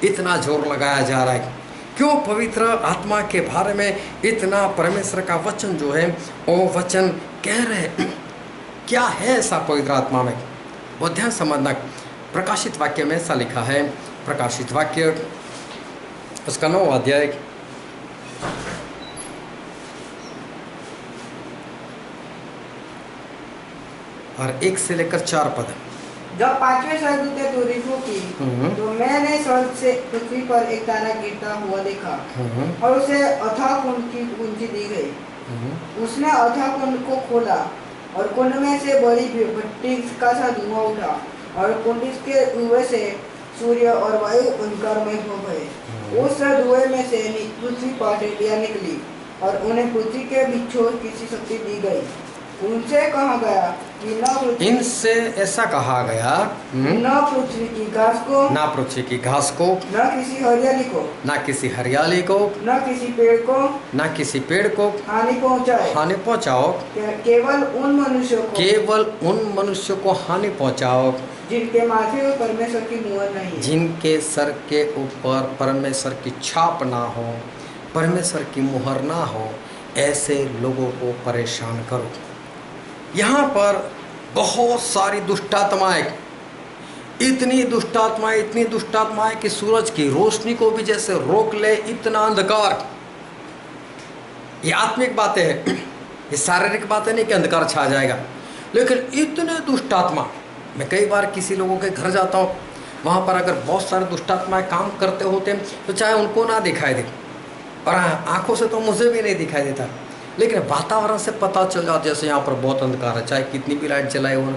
इतना जोर लगाया जा रहा है? क्यों पवित्र आत्मा के बारे में इतना परमेश्वर का वचन जो है वो वचन कह रहे हैं? क्या है ऐसा पवित्र आत्मा में? वो ध्यान समझना। प्रकाशित वाक्य में ऐसा लिखा है, प्रकाशित वाक्य उसका 9वां अध्याय और 1 से लेकर 4 पद। जब 5वें स्वर्गदूत ने तुरही फूंकी तो मैंने स्वर्ग से पृथ्वी पर एक तारा गिरता हुआ देखा और उसे अथाह कुंड की कुंजी दी गई। उसने अथाह कुंड को खोला और कुंड में से बड़ी भट्टी का सा धुआं उठा और कुंड के धुएं से सूर्य और वायु अंधकारमय हो गए। उस धुएं में से पृथ्वी पर टिड्डियां निकली और उन्हें पृथ्वी के बीचों की शक्ति दी गई। उनसे कहा गया कि न पृथ्वी, इनसे ऐसा कहा गया न पृथ्वी की घास को, ना पृथ्वी की घास को, न किसी हरियाली को, ना किसी हरियाली को, न किसी पेड़ को, ना किसी पेड़ को हानि पहुंचाए। हानि पहुंचाओ। केवल उन मनुष्यों को, केवल उन मनुष्यों को हानि पहुंचाओ जिनके माथे पर परमेश्वर की मुहर नहीं है, जिनके सर के ऊपर परमेश्वर की छाप ना हो, परमेश्वर की मुहर ना हो, ऐसे लोगों को परेशान करो। यहाँ पर बहुत सारी दुष्टात्माएं, इतनी दुष्टात्माएं कि सूरज की रोशनी को भी जैसे रोक ले, इतना अंधकार। ये आत्मिक बातें हैं, ये शारीरिक बातें नहीं कि अंधकार छा जाएगा, लेकिन इतने दुष्टात्मा। मैं कई बार किसी लोगों के घर जाता हूँ, वहाँ पर अगर बहुत सारे दुष्टात्माएं काम करते होते हैं तो चाहे उनको ना दिखाई दे, और आंखों से तो मुझे भी नहीं दिखाई देता, लेकिन वातावरण से पता चल जाता जैसे यहाँ पर बहुत अंधकार है, चाहे कितनी भी लाइट जलाए हो।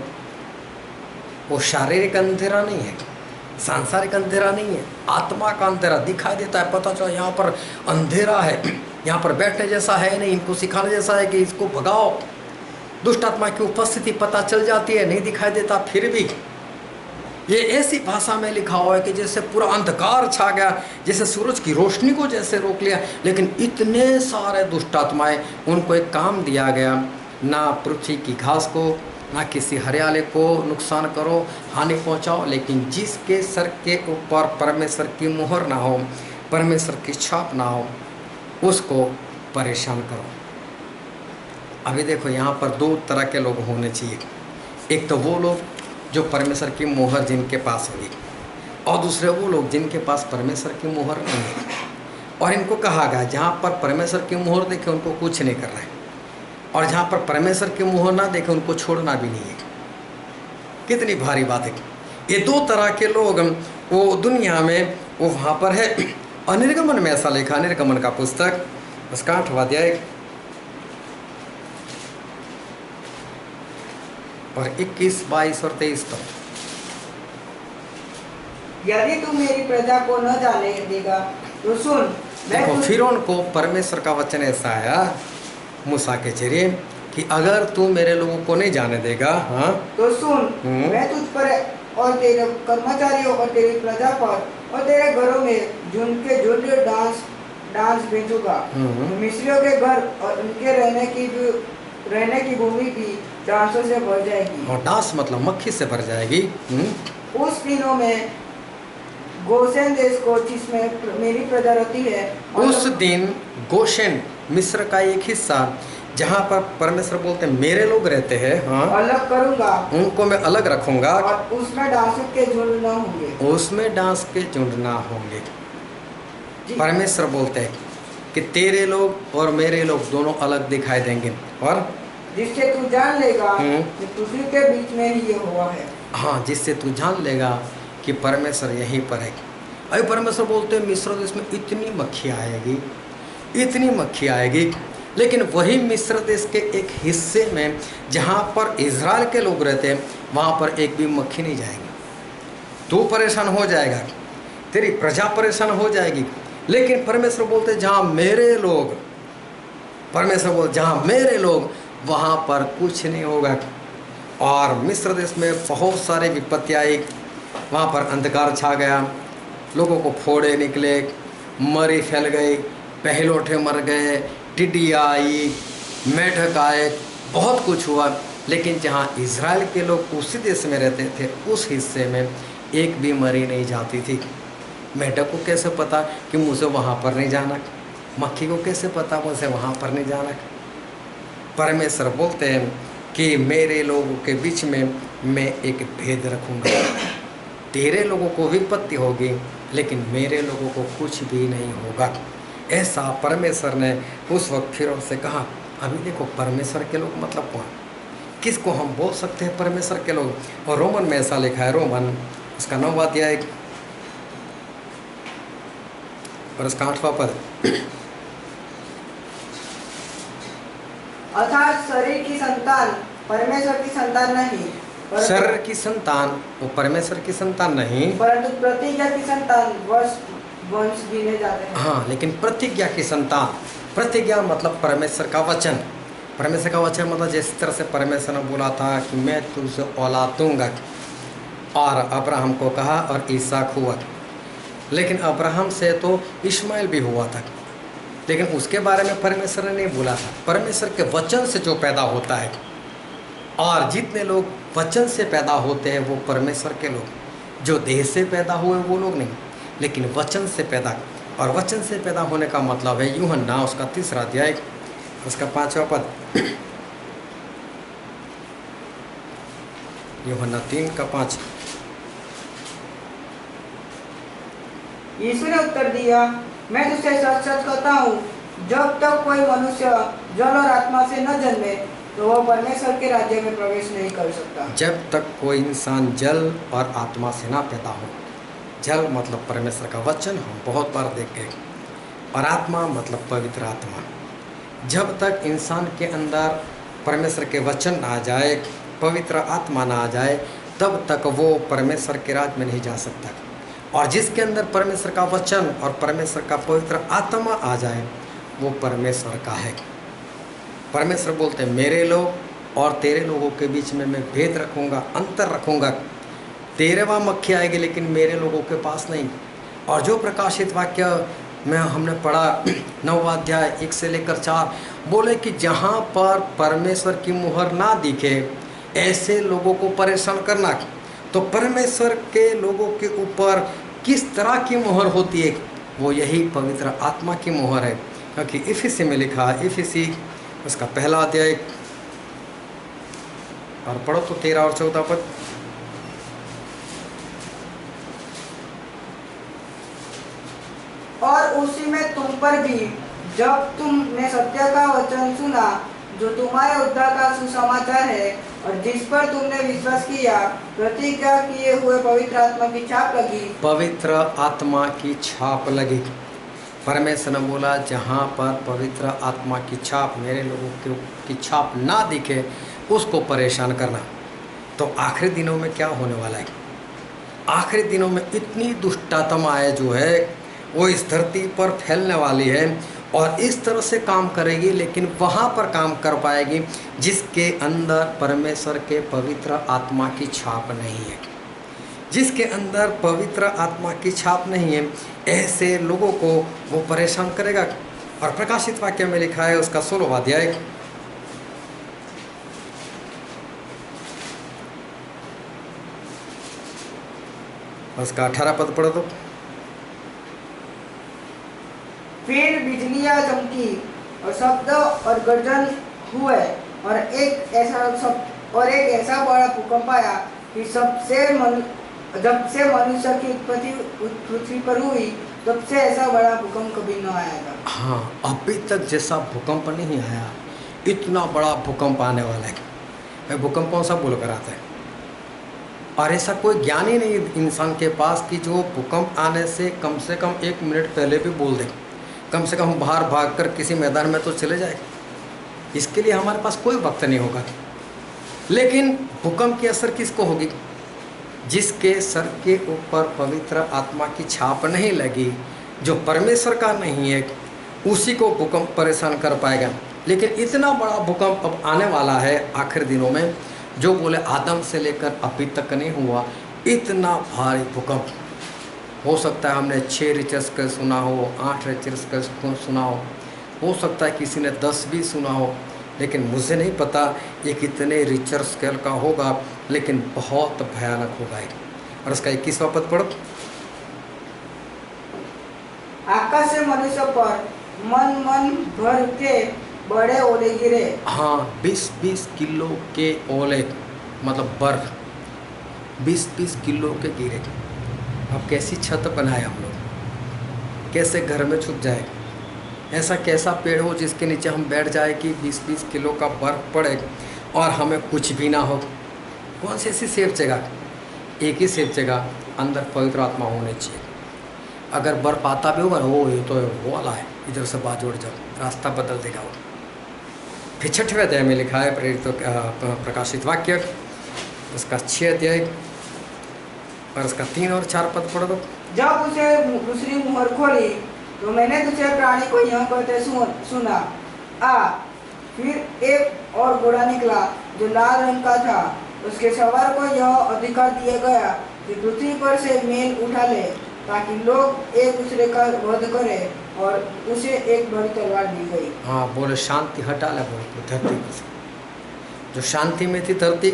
वो शारीरिक अंधेरा नहीं है, सांसारिक अंधेरा नहीं है, आत्मा का अंधेरा दिखाई देता है। पता चला यहाँ पर अंधेरा है, यहाँ पर बैठने जैसा है नहीं, इनको सिखाने जैसा है कि इसको भगाओ। दुष्ट आत्मा की उपस्थिति पता चल जाती है, नहीं दिखाई देता, फिर भी ये ऐसी भाषा में लिखा हुआ है कि जैसे पूरा अंधकार छा गया, जैसे सूरज की रोशनी को जैसे रोक लिया। लेकिन इतने सारे दुष्ट आत्माएं, उनको एक काम दिया गया, ना पृथ्वी की घास को, ना किसी हरियाली को नुकसान करो, हानि पहुंचाओ, लेकिन जिसके सर के ऊपर परमेश्वर की मुहर ना हो, परमेश्वर की छाप ना हो, उसको परेशान करो। अभी देखो यहाँ पर 2 तरह के लोग होने चाहिए। एक तो वो लोग जो परमेश्वर की मुहर जिनके पास होगी, और दूसरे वो लोग जिनके पास परमेश्वर की मुहर नहीं है। और इनको कहा गया जहाँ पर परमेश्वर की मुहर देखे उनको कुछ नहीं करना है, और जहाँ पर परमेश्वर की मुहर ना देखे उनको छोड़ना भी नहीं है। कितनी भारी बात है। ये 2 तरह के लोग वो दुनिया में वो वहाँ पर है। और निर्गमन में ऐसा लिखा, निर्गमन का पुस्तक उसका 8वां अध्याय और 21, 22 और 23 तक। यदि तू मेरी प्रजा को न जाने देगा तो सुन, देखो फिरौन को परमेश्वर का वचन ऐसा आया मूसा के जरिए कि अगर तू मेरे लोगों को नहीं जाने देगा, हाँ, तो सुन, मैं तुझ पर और तेरे कर्मचारियों और तेरी प्रजा पर और तेरे घरों में झुंड के झुंड डांस भेजूंगा। मिस्रियों के घर और उनके रहने की भूमि भी डांसों से भर जाएगी। और डांस मतलब मक्खी से भर जाएगी। उस दिनों में गोशेन देश को, जिसमें मेरी प्रजा रहती है, उस दिन गोशेन मिस्र का एक हिस्सा जहाँ पर परमेश्वर बोलते हैं मेरे लोग रहते हैं, हाँ, अलग करूंगा, उनको मैं अलग रखूंगा, और उसमें डांस के झुंड न होंगे। उसमें डांस के झुंड ना होंगे। परमेश्वर बोलते हैं कि तेरे लोग और मेरे लोग दोनों अलग दिखाई देंगे, और जिससे तू जान लेगा कि पृथ्वी के बीच में ही ये हुआ है। हाँ, जिससे तू जान लेगा कि परमेश्वर यहीं पर है। अभी परमेश्वर बोलते हैं मिस्र देश में इतनी मक्खी आएगी, इतनी मक्खी आएगी, लेकिन वही मिस्र देश के एक हिस्से में जहाँ पर इज़राइल के लोग रहते हैं वहाँ पर एक भी मक्खी नहीं जाएगी। तू परेशान हो जाएगा, तेरी प्रजा परेशान हो जाएगी, लेकिन परमेश्वर बोलते जहाँ मेरे लोग, परमेश्वर बोलते जहाँ मेरे लोग वहाँ पर कुछ नहीं होगा। और मिस्र देश में बहुत सारे विपत्ति आई, वहाँ पर अंधकार छा गया, लोगों को फोड़े निकले, मरी फैल गई, पहलोठे मर गए, टिड्डियाँ आई, मेढक आए, बहुत कुछ हुआ। लेकिन जहाँ इज़राइल के लोग उसी देश में रहते थे, उस हिस्से में एक भी मरी नहीं जाती थी। मेढक को कैसे पता कि मुझे वहाँ पर नहीं जाना? मक्खी को कैसे पता मुझे वहाँ पर नहीं जाना? परमेश्वर बोलते हैं कि मेरे लोगों के बीच में मैं एक भेद रखूँगा। तेरे लोगों को विपत्ति होगी, लेकिन मेरे लोगों को कुछ भी नहीं होगा। ऐसा परमेश्वर ने उस वक्त फिरौन से कहा। अभी देखो, परमेश्वर के लोग मतलब कौन, किसको हम बोल सकते हैं परमेश्वर के लोग? और रोमन में ऐसा लिखा है, रोमन उसका 9वां अध्याय और उसका 8वां पद। अर्थात शरीर की संतान परमेश्वर की संतान नहीं, शरीर की संतान वो परमेश्वर की संतान नहीं, परंतु प्रतिज्ञा की संतान वंश गिने जाते हैं। हाँ, लेकिन प्रतिज्ञा की संतान, प्रतिज्ञा मतलब परमेश्वर का वचन। परमेश्वर का वचन मतलब जिस तरह से परमेश्वर ने बोला था कि मैं तुझसे औलाद दूंगा, और अब्राहम को कहा और इसहाक हुआ। लेकिन अब्राहम से तो इस्माइल भी हुआ था, लेकिन उसके बारे में परमेश्वर ने नहीं बोला था। परमेश्वर के वचन से जो पैदा होता है, और जितने लोग वचन से पैदा होते हैं वो परमेश्वर के लोग। जो देह से पैदा हुए वो लोग नहीं, लेकिन वचन से पैदा। और वचन से पैदा होने का मतलब है यूहन्ना उसका 3रा अध्याय उसका 5वां पद। यूहन्ना 3:5। यीशु ने उत्तर दिया, मैं तुझसे सच सच कहता हूँ, जब तक कोई मनुष्य जल और आत्मा से न जन्मे तो वह परमेश्वर के राज्य में प्रवेश नहीं कर सकता। जब तक कोई इंसान जल और आत्मा से ना पैदा हो, जल मतलब परमेश्वर का वचन, हम बहुत बार देखे, और आत्मा मतलब पवित्र आत्मा। जब तक इंसान के अंदर परमेश्वर के वचन ना आ जाए, पवित्र आत्मा ना आ जाए, तब तक वो परमेश्वर के राज्य में नहीं जा सकता। और जिसके अंदर परमेश्वर का वचन और परमेश्वर का पवित्र आत्मा आ जाए, वो परमेश्वर का है। परमेश्वर बोलते हैं, मेरे लोग और तेरे लोगों के बीच में मैं भेद रखूँगा, अंतर रखूँगा। तेरे वहाँ मक्खी आएगी, लेकिन मेरे लोगों के पास नहीं। और जो प्रकाशित वाक्य में हमने पढ़ा 9वां अध्याय 1 से लेकर 4, बोले कि जहाँ पर परमेश्वर की मुहर ना दिखे, ऐसे लोगों को परेशान करना। तो परमेश्वर के लोगों के ऊपर किस तरह की मुहर होती है? वो यही पवित्र आत्मा की मुहर है। क्योंकि इफिसी में लिखा है, इफिसी उसका 1 अध्याय और पढ़ो तो 13 और 14 पद। और उसी में तुम पर भी, जब तुमने सत्य का वचन सुना, जो तुम्हारे उद्धार का सुसमाचार है, और जिस पर तुमने विश्वास किया, प्रतिज्ञा किए हुए पवित्र आत्मा की छाप लगी। पवित्र आत्मा की छाप लगी। परमेश्वर ने बोला, जहाँ पर पवित्र आत्मा की छाप, मेरे लोगों की छाप ना दिखे, उसको परेशान करना। तो आखिरी दिनों में क्या होने वाला है? आखिरी दिनों में इतनी दुष्टात्माएं जो है वो इस धरती पर फैलने वाली है, और इस तरह से काम करेगी, लेकिन वहाँ पर काम कर पाएगी जिसके अंदर परमेश्वर के पवित्र आत्मा की छाप नहीं है। जिसके अंदर पवित्र आत्मा की छाप नहीं है, ऐसे लोगों को वो परेशान करेगा। और प्रकाशित वाक्य में लिखा है उसका 16वां अध्याय उसका 18 पद पढ़ो तो। फिर बिजलियां चमकी और शब्द और गर्जन हुए, और एक ऐसा बड़ा भूकंप आया कि जब से मनुष्य की उत्पत्ति पृथ्वी पर हुई, तब से ऐसा बड़ा भूकंप कभी न आया था। हाँ, अभी तक जैसा भूकंप नहीं आया, इतना बड़ा भूकंप आने वाला है। भूकंप कौन सा बोल कर आता है? और ऐसा कोई ज्ञान ही नहीं इंसान के पास कि जो भूकंप आने से कम 1 मिनट पहले भी बोल दे, कम से कम बाहर भागकर किसी मैदान में तो चले जाए। इसके लिए हमारे पास कोई वक्त नहीं होगा। लेकिन भूकंप की असर किसको होगी? जिसके सर के ऊपर पवित्र आत्मा की छाप नहीं लगी, जो परमेश्वर का नहीं है, उसी को भूकंप परेशान कर पाएगा। लेकिन इतना बड़ा भूकंप अब आने वाला है आखिर दिनों में, जो बोले आदम से लेकर अभी तक नहीं हुआ। इतना भारी भूकंप हो सकता है हमने 6 रिचर्स का सुना हो, 8 रिचर्स का सुना हो सकता है किसी ने 10 भी सुना हो, लेकिन मुझे नहीं पता ये कितने रिचर स्केल का होगा, लेकिन बहुत भयानक होगा। और इसका 21वां पद पढ़ो। आकाश से मनुष्य पर मन मन भर के बड़े ओले गिरे। हाँ, 20-20 किलो के ओले, मतलब बर्फ 20-20 किलो के गिरे। अब कैसी छत बनाए हम लोग, कैसे घर में छुप जाए, ऐसा कैसा पेड़ हो जिसके नीचे हम बैठ जाए कि 20-20 किलो का बर्फ पड़े और हमें कुछ भी ना हो। कौन सी ऐसी सेफ जगह, एक ही सेफ जगह अंदर पवित्र आत्मा होनी चाहिए। अगर बर्फ आता भी होगा वो ये तो वो वाला है, इधर से बाजू उड़ जाओ, रास्ता बदल देगा वो। फिर 6वें अध्याय में लिखा है प्रेरित प्रकाशित वाक्य, उसका 6 अध्याय और उसका 3 और 4 पद पढ़ दो। जब उसे दूसरी मुहर खोली तो मैंने दूसरे प्राणी को यह कहते सुना, आ फिर एक और घोड़ा निकला जो लाल रंग का था। उसके सवार को यह अधिकार दिया गया कि पृथ्वी पर से मेल उठा ले, ताकि लोग एक दूसरे का वध करें, और उसे एक बड़ी तलवार दी गई। हाँ, बोले शांति हटा ले, बोले धरती पर से जो शांति में थी धरती,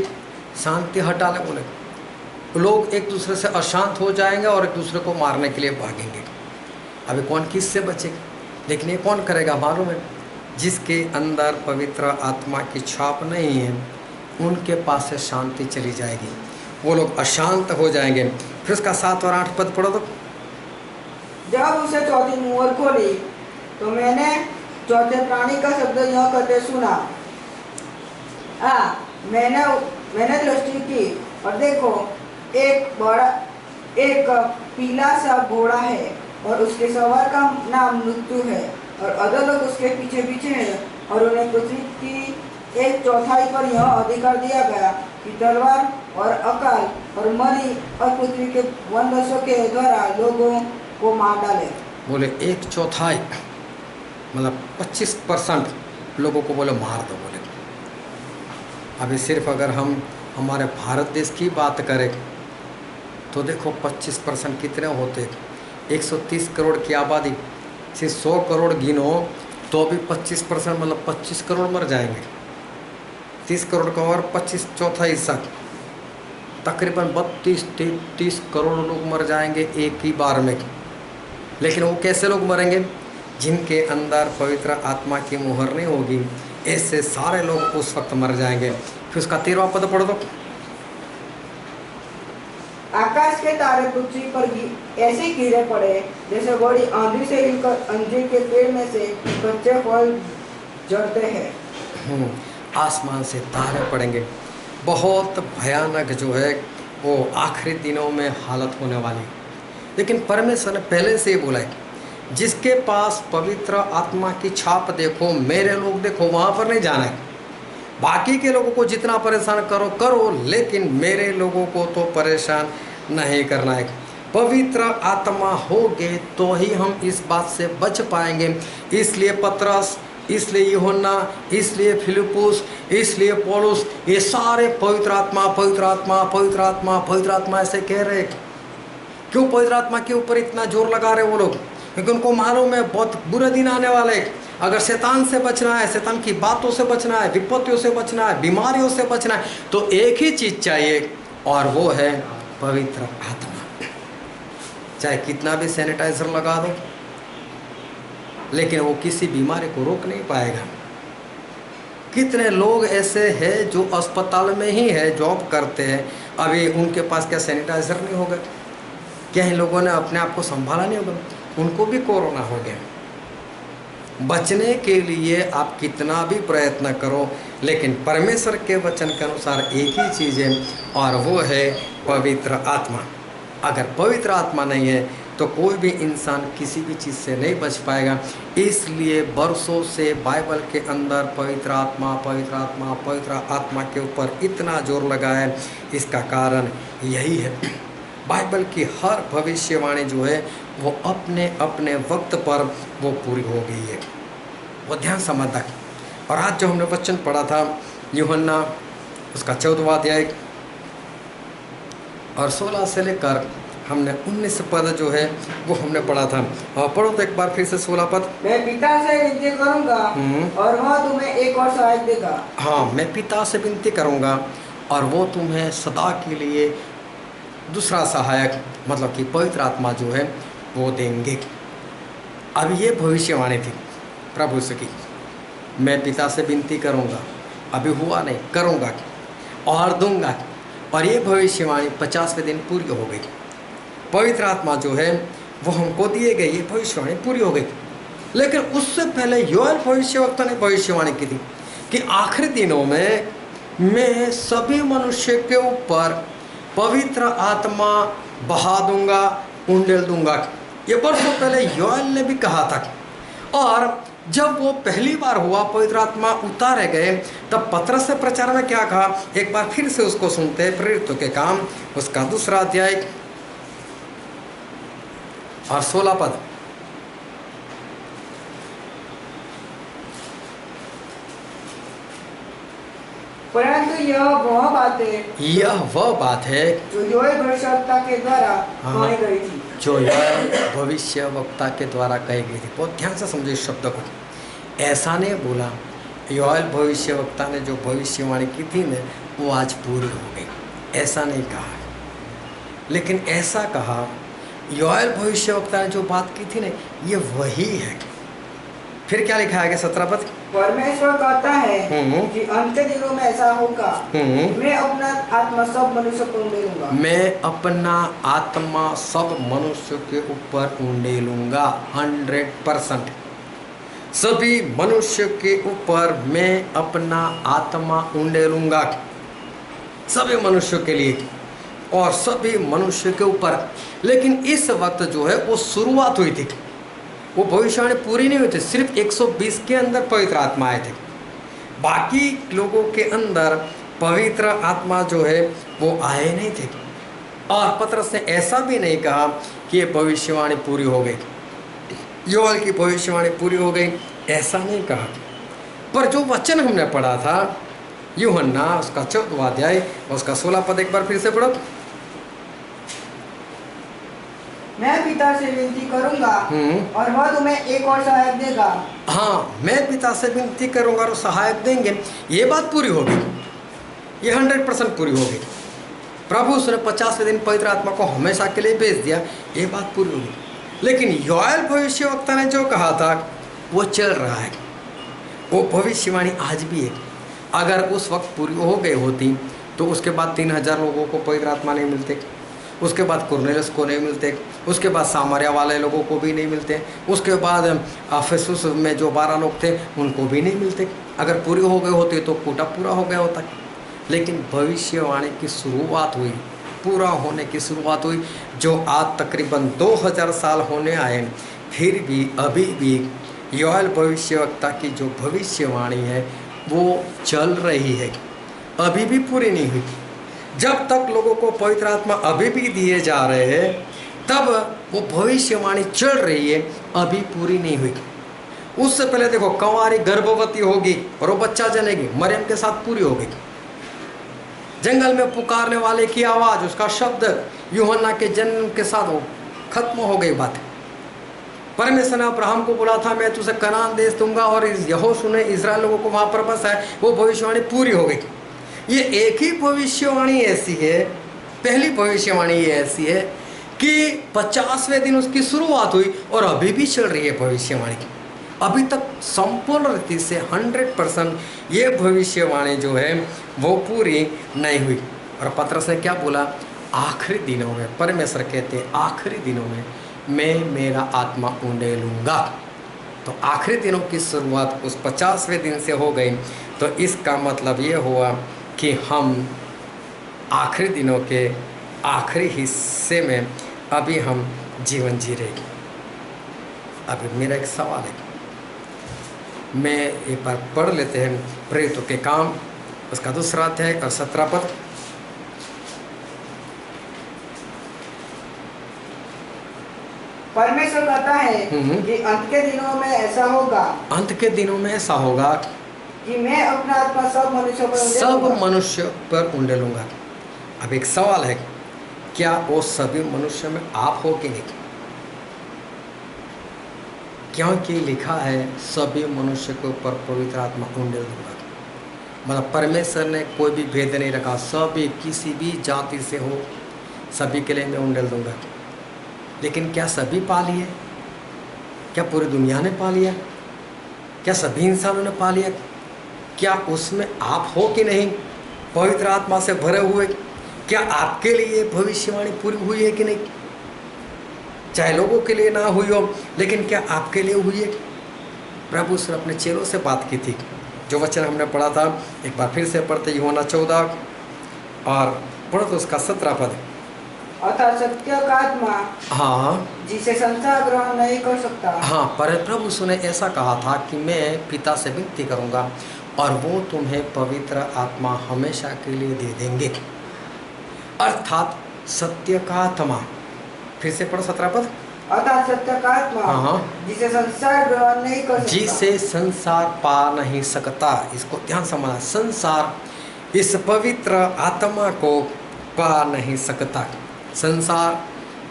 शांति हटा ले। बोले लोग एक दूसरे से अशांत हो जाएंगे और एक दूसरे को मारने के लिए भागेंगे। अभी कौन किस से बचेगा, लेकिन ये कौन करेगा मालूम है? जिसके अंदर पवित्र आत्मा की छाप नहीं है, उनके पास से शांति चली जाएगी, वो लोग अशांत हो जाएंगे। फिर उसका 7 और 8 पद पढ़ो तो। जब उसे चौथी मुहर खोली तो मैंने चौथे प्राणी का शब्द यह कहते सुना, मैंने दृष्टि की और देखो एक पीला सा घोड़ा है, और उसके सवार का नाम मृत्यु है, और अधोलोक उसके पीछे पीछे है, और उन्हें पृथ्वी की 1/4 पर यह अधिकार दिया गया कि तलवार और अकाल और मरी और पृथ्वी के वनवशों के द्वारा लोगों को मार डाले। बोले 1/4 मतलब 25% लोगों को बोले मार दो। बोले अभी सिर्फ अगर हम हमारे भारत देश की बात करें तो देखो 25% कितने होते, 130 करोड़ की आबादी, सिर्फ 100 करोड़ गिनो तो भी 25% मतलब 25 करोड़ मर जाएंगे। 30 करोड़ का और 25 चौथा हिस्सा, तकरीबन 32-33 करोड़ लोग मर जाएंगे एक ही बार में। लेकिन वो कैसे लोग मरेंगे? जिनके अंदर पवित्र आत्मा की मुहर नहीं होगी, ऐसे सारे लोग उस वक्त मर जाएंगे। फिर उसका 13वां पद पढ़ दो। आकाश के तारे पृथ्वी पर ऐसे गिरे पड़े जैसे बड़ी आंधी से हिलकर अंजीर के पेड़ में से कच्चे फल झड़ते हैं। आसमान से तारे पड़ेंगे। बहुत भयानक जो है वो आखिरी दिनों में हालत होने वाली। लेकिन परमेश्वर ने पहले से ही बोला है, जिसके पास पवित्र आत्मा की छाप देखो, मेरे लोग देखो, वहाँ पर नहीं जाना है। बाकी के लोगों को जितना परेशान करो करो, लेकिन मेरे लोगों को तो परेशान नहीं करना है। पवित्र आत्मा होगे तो ही हम इस बात से बच पाएंगे। इसलिए पतरस, इसलिए यूहन्ना, इसलिए फिलिपुस, इसलिए पौलुस, ये सारे पवित्र आत्मा पवित्र आत्मा पवित्र आत्मा पवित्र आत्मा ऐसे कह रहे। क्यों पवित्र आत्मा के ऊपर इतना जोर लगा रहे वो लोग? क्योंकि उनको मालूम है बहुत बुरे दिन आने वाले। अगर शैतान से बचना है, शैतान की बातों से बचना है, विपत्तियों से बचना है, बीमारियों से बचना है, तो एक ही चीज़ चाहिए, और वो है पवित्र आत्मा। चाहे कितना भी सैनिटाइजर लगा दो, लेकिन वो किसी बीमारी को रोक नहीं पाएगा। कितने लोग ऐसे हैं जो अस्पताल में ही है, जॉब करते हैं, अभी उनके पास क्या सैनिटाइजर नहीं होगा? क्या इन लोगों ने अपने आप को संभाला नहीं होगा? उनको भी कोरोना हो गया। बचने के लिए आप कितना भी प्रयत्न करो, लेकिन परमेश्वर के वचन के अनुसार एक ही चीज़ है, और वो है पवित्र आत्मा। अगर पवित्र आत्मा नहीं है तो कोई भी इंसान किसी भी चीज़ से नहीं बच पाएगा। इसलिए बरसों से बाइबल के अंदर पवित्र आत्मा पवित्र आत्मा पवित्र आत्मा के ऊपर इतना जोर लगा है। इसका कारण यही है, बाइबल की हर भविष्यवाणी जो है वो अपने अपने वक्त पर वो पूरी हो गई है। वो ध्यान समझता और आज जो हमने वचन पढ़ा था यूहन्ना उसका 14वां अध्याय और 16 से लेकर हमने 19 पद जो है वो हमने पढ़ा था। और पढ़ो तो एक बार फिर से 16 पद। मैं पिता से विनती करूंगा और वह तुम्हें एक और सहायक देगा। हाँ, मैं पिता से विनती करूंगा और वो तुम्हें सदा के लिए दूसरा सहायक मतलब कि पवित्र आत्मा जो है वो देंगे। अब ये भविष्यवाणी थी प्रभु से की, मैं पिता से विनती करूंगा, अभी हुआ नहीं, करूंगा और दूंगा। और ये भविष्यवाणी 50वें दिन पूरी हो गई। पवित्र आत्मा जो है वो हमको दिए गए, ये भविष्यवाणी पूरी हो गई। लेकिन उससे पहले योएल भविष्यवक्ता ने भविष्यवाणी की थी कि आखिरी दिनों में मैं सभी मनुष्य के ऊपर पवित्र आत्मा बहा दूंगा, उंडेल दूंगा। ये वर्षों पहले योएल ने भी कहा था। और जब वो पहली बार हुआ, पवित्र आत्मा उतारे गए, तब पतरस से प्रचार में क्या कहा, एक बार फिर से उसको सुनते हैं। प्रेरितों के काम उसका 2 अध्याय और 16 पद। परंतु यह वह बात है जो योएल भविष्यवक्ता के द्वारा कही गई थी। जो योएल भविष्यवक्ता के द्वारा कही गई थी। बहुत ध्यान से समझो इस शब्द को। ऐसा नहीं बोला योएल भविष्यवक्ता ने जो भविष्यवाणी की थी ना वो आज पूरी हो गई, ऐसा नहीं कहा। लेकिन ऐसा कहा योएल भविष्यवक्ता ने जो बात की थी ना ये वही है। फिर क्या लिखा है 17 पद। परमेश्वर कहता है कि अंत दिनों में ऐसा होगा, मैं अपना आत्मा सब मनुष्य को उंडेलूंगा। मैं अपना आत्मा सब मनुष्य के ऊपर उंडेलूंगा। 100% सभी मनुष्य के ऊपर मैं अपना आत्मा उंडेलूंगा, सभी मनुष्यों के लिए और सभी मनुष्य के ऊपर। लेकिन इस वक्त जो है वो शुरुआत हुई थी, वो भविष्यवाणी पूरी नहीं हुई थी। सिर्फ 120 के अंदर पवित्र आत्मा आए थे, बाकी लोगों के अंदर पवित्र आत्मा जो है वो आए नहीं थे। और पतरस ने ऐसा भी नहीं कहा कि ये भविष्यवाणी पूरी हो गई, योएल की भविष्यवाणी पूरी हो गई, ऐसा नहीं कहा। पर जो वचन हमने पढ़ा था यूहन्ना उसका 14वां अध्याय उसका 16 पद एक बार फिर से पढ़ो। मैं पिता से विनती करूंगा और वह तुम्हें एक और सहायक देगा। हाँ, मैं पिता से विनती करूंगा और सहायक देंगे। ये बात पूरी होगी, ये 100% पूरी होगी। प्रभु उसने 50वें दिन पवित्र आत्मा को हमेशा के लिए भेज दिया, ये बात पूरी होगी। लेकिन योएल भविष्यवक्ता ने जो कहा था वो चल रहा है, वो भविष्यवाणी आज भी है। अगर उस वक्त पूरी हो गई होती तो उसके बाद 3000 लोगों को पवित्र आत्मा नहीं मिलते, उसके बाद कुरनेलियुस को नहीं मिलते, उसके बाद सामरिया वाले लोगों को भी नहीं मिलते, उसके बाद अफिसुस में जो 12 लोग थे उनको भी नहीं मिलते। अगर पूरी हो गए होते तो कोटा पूरा हो गया होता। लेकिन भविष्यवाणी की शुरुआत हुई, पूरा होने की शुरुआत हुई, जो आज तकरीबन 2000 साल होने आए, फिर भी अभी भी योएल भविष्यवक्ता की जो भविष्यवाणी है वो चल रही है, अभी भी पूरी नहीं हुई। जब तक लोगों को पवित्र आत्मा अभी भी दिए जा रहे हैं तब वो भविष्यवाणी चल रही है, अभी पूरी नहीं हुई। उससे पहले देखो, कंवारी गर्भवती होगी और वो बच्चा जनेगी, मरियम के साथ पूरी हो गई। जंगल में पुकारने वाले की आवाज़, उसका शब्द यूहन्ना के जन्म के साथ वो खत्म हो गई बात। परमेश्वर ने अब्राहम को बोला था मैं तुझे कनान देश दूंगा और यहोशू ने इस्राएल लोगों को वहाँ पर बसाया, वो भविष्यवाणी पूरी हो गई। ये एक ही भविष्यवाणी ऐसी है, पहली भविष्यवाणी ये ऐसी है कि 50वें दिन उसकी शुरुआत हुई और अभी भी चल रही है भविष्यवाणी। अभी तक संपूर्ण रीति से 100% ये भविष्यवाणी जो है वो पूरी नहीं हुई। और पतरस ने क्या बोला, आखिरी दिनों में, परमेश्वर कहते हैं आखिरी दिनों में मैं मेरा आत्मा उंडेलूंगा। तो आखिरी दिनों की शुरुआत उस 50वें दिन से हो गई। तो इसका मतलब ये हुआ कि हम आखिरी दिनों के आखिरी हिस्से में अभी हम जीवन जी रहे। अभी मेरा एक सवाल है, मैं एक बार पढ़ लेते हैं प्रेरितों के काम उसका 2 अध्याय और 17 पद। परमेश्वर कहता है कि अंत के दिनों में ऐसा होगा, अंत के दिनों में ऐसा होगा कि मैं अपना आत्मा सब मनुष्यों पर सब उंडेलूंगा। मनुष्य पर उंडेलूंगा। अब एक सवाल है, क्या वो सभी मनुष्य में आप हो कि नहीं? क्योंकि लिखा है सभी मनुष्य के ऊपर पवित्र आत्मा उंडेल दूंगा। मतलब परमेश्वर ने कोई भी भेद नहीं रखा, सभी किसी भी जाति से हो सभी के लिए मैं उंडेल दूंगा। लेकिन क्या सभी पा लिए? क्या पूरी दुनिया ने पा लिया? क्या सभी इंसानों ने पा लिया? क्या उसमें आप हो कि नहीं, पवित्र आत्मा से भरे हुए? क्या आपके लिए भविष्यवाणी पूरी हुई है कि नहीं? चाहे लोगों के लिए ना हुई हो, लेकिन क्या आपके लिए हुई है? प्रभु से अपने चेलों से बात की थी, जो वचन हमने पढ़ा था। एक बार फिर से पढ़ते, यूहन्ना 14 और पढ़ो तो उसका 17 पद। अर्थात सत्य का आत्मा हाँ जिसे संसार ग्रहण नहीं कर सकता। हाँ, पर प्रभु ने ऐसा कहा था कि मैं पिता से विनती करूंगा और वो तुम्हें पवित्र आत्मा हमेशा के लिए दे देंगे। अर्थात सत्य का आत्मा, फिर से पढ़ो 17 पद। अर्थात सत्य का आत्मा हाँ। जिसे संसार ग्रहण नहीं कर सकता। जिसे संसार पा नहीं सकता। इसको ध्यान समझना, संसार इस पवित्र आत्मा को पा नहीं सकता। संसार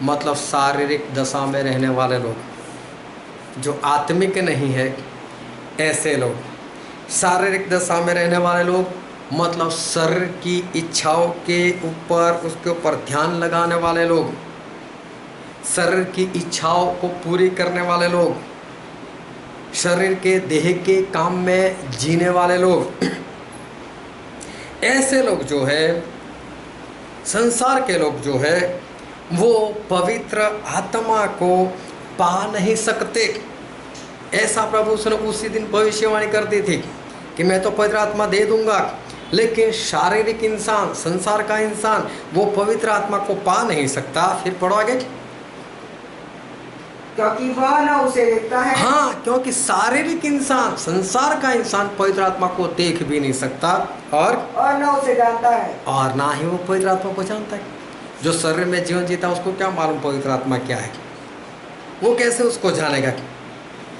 मतलब शारीरिक दशा में रहने वाले लोग, जो आत्मिक नहीं है ऐसे लोग। शारीरिक दशा में रहने वाले लोग मतलब शरीर की इच्छाओं के ऊपर, उसके ऊपर ध्यान लगाने वाले लोग, शरीर की इच्छाओं को पूरी करने वाले लोग, शरीर के देह के काम में जीने वाले लोग। ऐसे लोग जो है, संसार के लोग जो है, वो पवित्र आत्मा को पा नहीं सकते। ऐसा प्रभु उसने उसी दिन भविष्यवाणी कर दी थी कि मैं तो पवित्र आत्मा दे दूंगा, लेकिन शारीरिक इंसान, संसार का इंसान, वो पवित्र आत्मा को पा नहीं सकता। फिर पढ़ो आगे। क्योंकि वह न उसे देखता है। हाँ, क्योंकि शारीरिक इंसान, संसार का इंसान पवित्र आत्मा को देख भी नहीं सकता और न उसे जानता है, और ना ही वो पवित्र आत्मा को जानता है। जो शरीर में जीवन जीता उसको क्या मालूम पवित्र आत्मा क्या है? वो कैसे उसको जानेगा?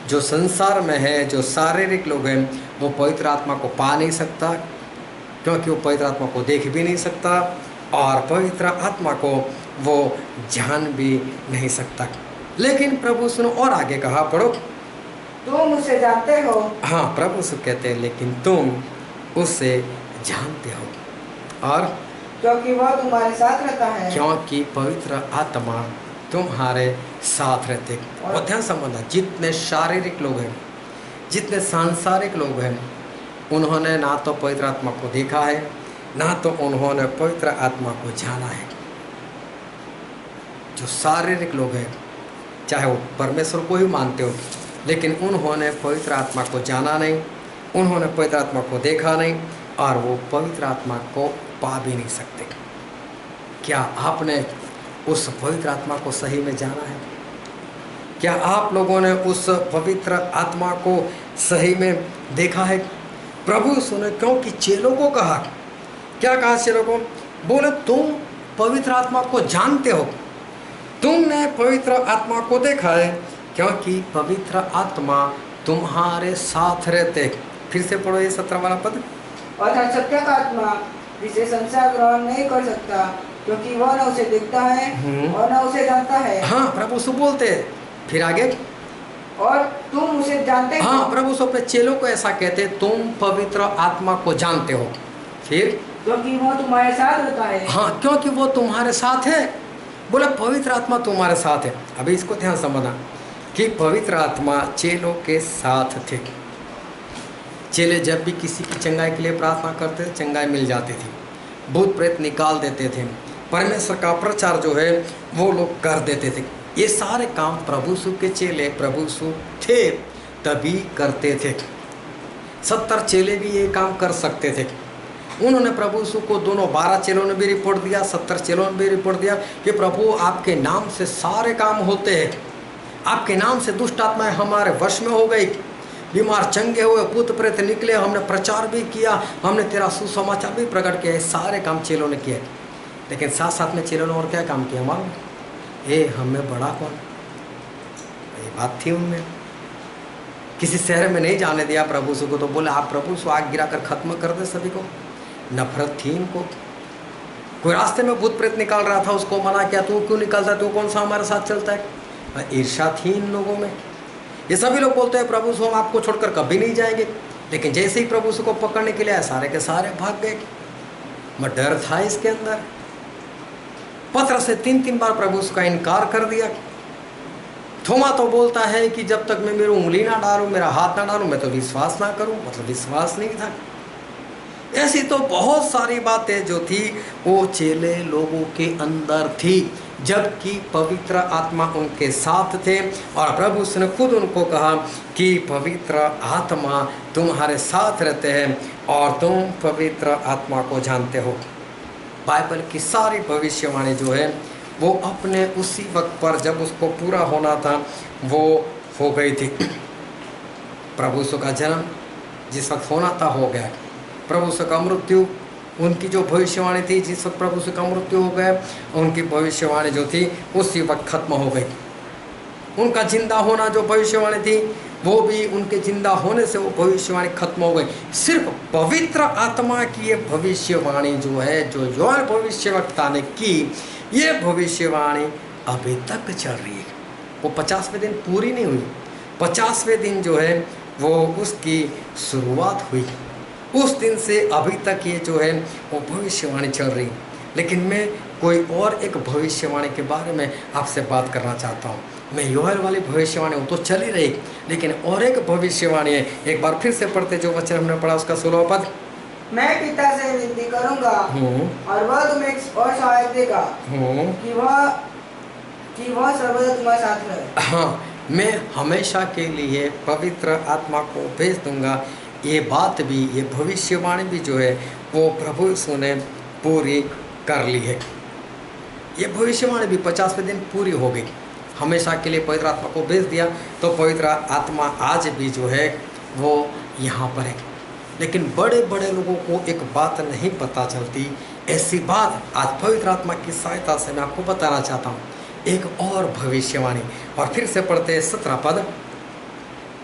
जो संसार में है, जो शारीरिक लोग हैं, वो पवित्र आत्मा को पा नहीं सकता, क्योंकि वो पवित्र आत्मा को देख भी नहीं सकता और पवित्र आत्मा को वो जान भी नहीं सकता। लेकिन प्रभु सुनो और आगे कहा, पढ़ो। तुम उसे जानते हो। हाँ, प्रभु से कहते हैं लेकिन तुम उसे जानते हो, और क्योंकि वह तुम्हारे साथ रहता है। क्योंकि पवित्र आत्मा तुम्हारे साथ रहते। और ध्यान समझना, जितने शारीरिक लोग हैं, जितने सांसारिक लोग हैं, उन्होंने ना तो पवित्र आत्मा को देखा है, ना तो उन्होंने पवित्र आत्मा को जाना है। जो शारीरिक लोग हैं, चाहे वो परमेश्वर को ही मानते हो, लेकिन उन्होंने पवित्र आत्मा को जाना नहीं, उन्होंने पवित्र आत्मा को देखा नहीं, और वो पवित्र आत्मा को पा भी नहीं सकते। क्या आपने उस पवित्र आत्मा को सही में जाना है? क्या आप लोगों ने उस पवित्र आत्मा को सही में देखा है? प्रभु सुने, क्योंकि चेलों को कहा, क्या कहा चेलों को? बोले तुम पवित्र आत्मा को जानते हो, तुमने पवित्र आत्मा को देखा है, क्योंकि पवित्र आत्मा तुम्हारे साथ रहते। फिर से पढ़ो ये 17 वाला पद। अर्थात सत्य का आत्मा जिसे संसार ग्रहण नहीं कर सकता, क्योंकि वह न उसे देखता है और न उसे जानता है। हाँ, प्रभु सु बोलते। फिर आगे, और तुम उसे जानते हो। हाँ, प्रभु सु अपने चेलों को ऐसा कहते, तुम पवित्र आत्मा को जानते हो। फिर, क्योंकि वह तुम्हारे साथ रहता है। हाँ, क्योंकि वो तुम्हारे साथ है। बोला पवित्र आत्मा तुम्हारे साथ है। अभी इसको ध्यान समझना कि पवित्र आत्मा चेलों के साथ थे। चेले जब भी किसी की चंगाई के लिए प्रार्थना करते थे, चंगाई मिल जाती थी, भूत प्रेत निकाल देते थे, परमेश्वर का प्रचार जो है वो लोग कर देते थे। ये सारे काम प्रभु यीशु के चेले, प्रभु यीशु थे तभी करते थे। 70 चेले भी ये काम कर सकते थे। उन्होंने प्रभु यीशु को, दोनों 12 चेलों ने भी रिपोर्ट दिया, 70 चेलों ने भी रिपोर्ट दिया कि प्रभु आपके नाम से सारे काम होते हैं, आपके नाम से दुष्ट आत्माएं हमारे वश में हो गई, बीमार चंगे हुए, भूत प्रेत निकले, हमने प्रचार भी किया, हमने तेरा सुसमाचार भी प्रकट किया। सारे काम चेलों ने किए। लेकिन साथ साथ में चेलों ने और क्या काम किया मालूम? हमें बड़ा कौन? ये बात थी उनमें। किसी शहर में नहीं जाने दिया प्रभु यीशु को, तो बोले आप प्रभु यीशु आग गिरा कर खत्म कर दे सभी को। नफरत थी इनको। कोई रास्ते में भूत प्रेत निकाल रहा था, उसको मना किया, तू क्यों निकालता है, तू कौन सा हमारे साथ चलता है। ईर्ष्या थी इन लोगों में। ये सभी लोग बोलते हैं प्रभु यीशु हम आपको छोड़कर कभी नहीं जाएंगे, लेकिन जैसे ही प्रभु यीशु को पकड़ने के लिए आए, सारे के सारे भाग गए। मैं डर था इसके अंदर। पत्र से 3 बार प्रभु यीशु का इनकार कर दिया। थोमा तो बोलता है कि जब तक मैं मेरी उंगली ना डालूं, मेरा हाथ ना डालूं, मैं तो विश्वास ना करूं, मतलब विश्वास नहीं था। ऐसी तो बहुत सारी बातें जो थी वो चेले लोगों के अंदर थी, जबकि पवित्र आत्मा उनके साथ थे। और प्रभु ने खुद उनको कहा कि पवित्र आत्मा तुम्हारे साथ रहते हैं और तुम पवित्र आत्मा को जानते हो। बाइबल की सारी भविष्यवाणी जो है वो अपने उसी वक्त पर जब उसको पूरा होना था वो हो गई थी। प्रभु यीशु का जन्म जिस वक्त होना था हो गया। प्रभु यीशु का मृत्यु, उनकी जो भविष्यवाणी थी जिस वक्त प्रभु यीशु का मृत्यु हो गया, उनकी भविष्यवाणी जो थी उसी वक्त खत्म हो गई। उनका जिंदा होना जो भविष्यवाणी थी वो भी उनके जिंदा होने से वो भविष्यवाणी खत्म हो गई। सिर्फ पवित्र आत्मा की ये भविष्यवाणी जो है, जो योएल भविष्यवक्ता ने की, ये भविष्यवाणी अभी तक चल रही है। वो 50वें दिन पूरी नहीं हुई, 50वें दिन जो है वो उसकी शुरुआत हुई। उस दिन से अभी तक ये जो है वो भविष्यवाणी चल रही। लेकिन मैं कोई और एक भविष्यवाणी के बारे में आपसे बात करना चाहता हूँ। मैं योएल वाली भविष्यवाणी वो तो चल ही रही, लेकिन और एक भविष्यवाणी है। एक बार फिर से पढ़ते जो वचन हमने पढ़ा उसका 16वां पद। मैं पिता से विनती करूंगा और वह तुम्हें एक और सहायक देगा कि वह सर्वदा तुम्हारे साथ रहे। हाँ, मैं हमेशा के लिए पवित्र आत्मा को भेज दूंगा। ये बात भी, ये भविष्यवाणी भी जो है वो प्रभु यीशु ने पूरी कर ली है। ये भविष्यवाणी भी 50वें दिन पूरी हो गई। हमेशा के लिए पवित्र आत्मा को भेज दिया, तो पवित्र आत्मा आज भी जो है वो यहाँ पर है। लेकिन बड़े बड़े लोगों को एक बात नहीं पता चलती। ऐसी बात आज पवित्र आत्मा की सहायता से मैं आपको बताना चाहता हूँ। एक और भविष्यवाणी, और फिर से पढ़ते हैं 17 पद।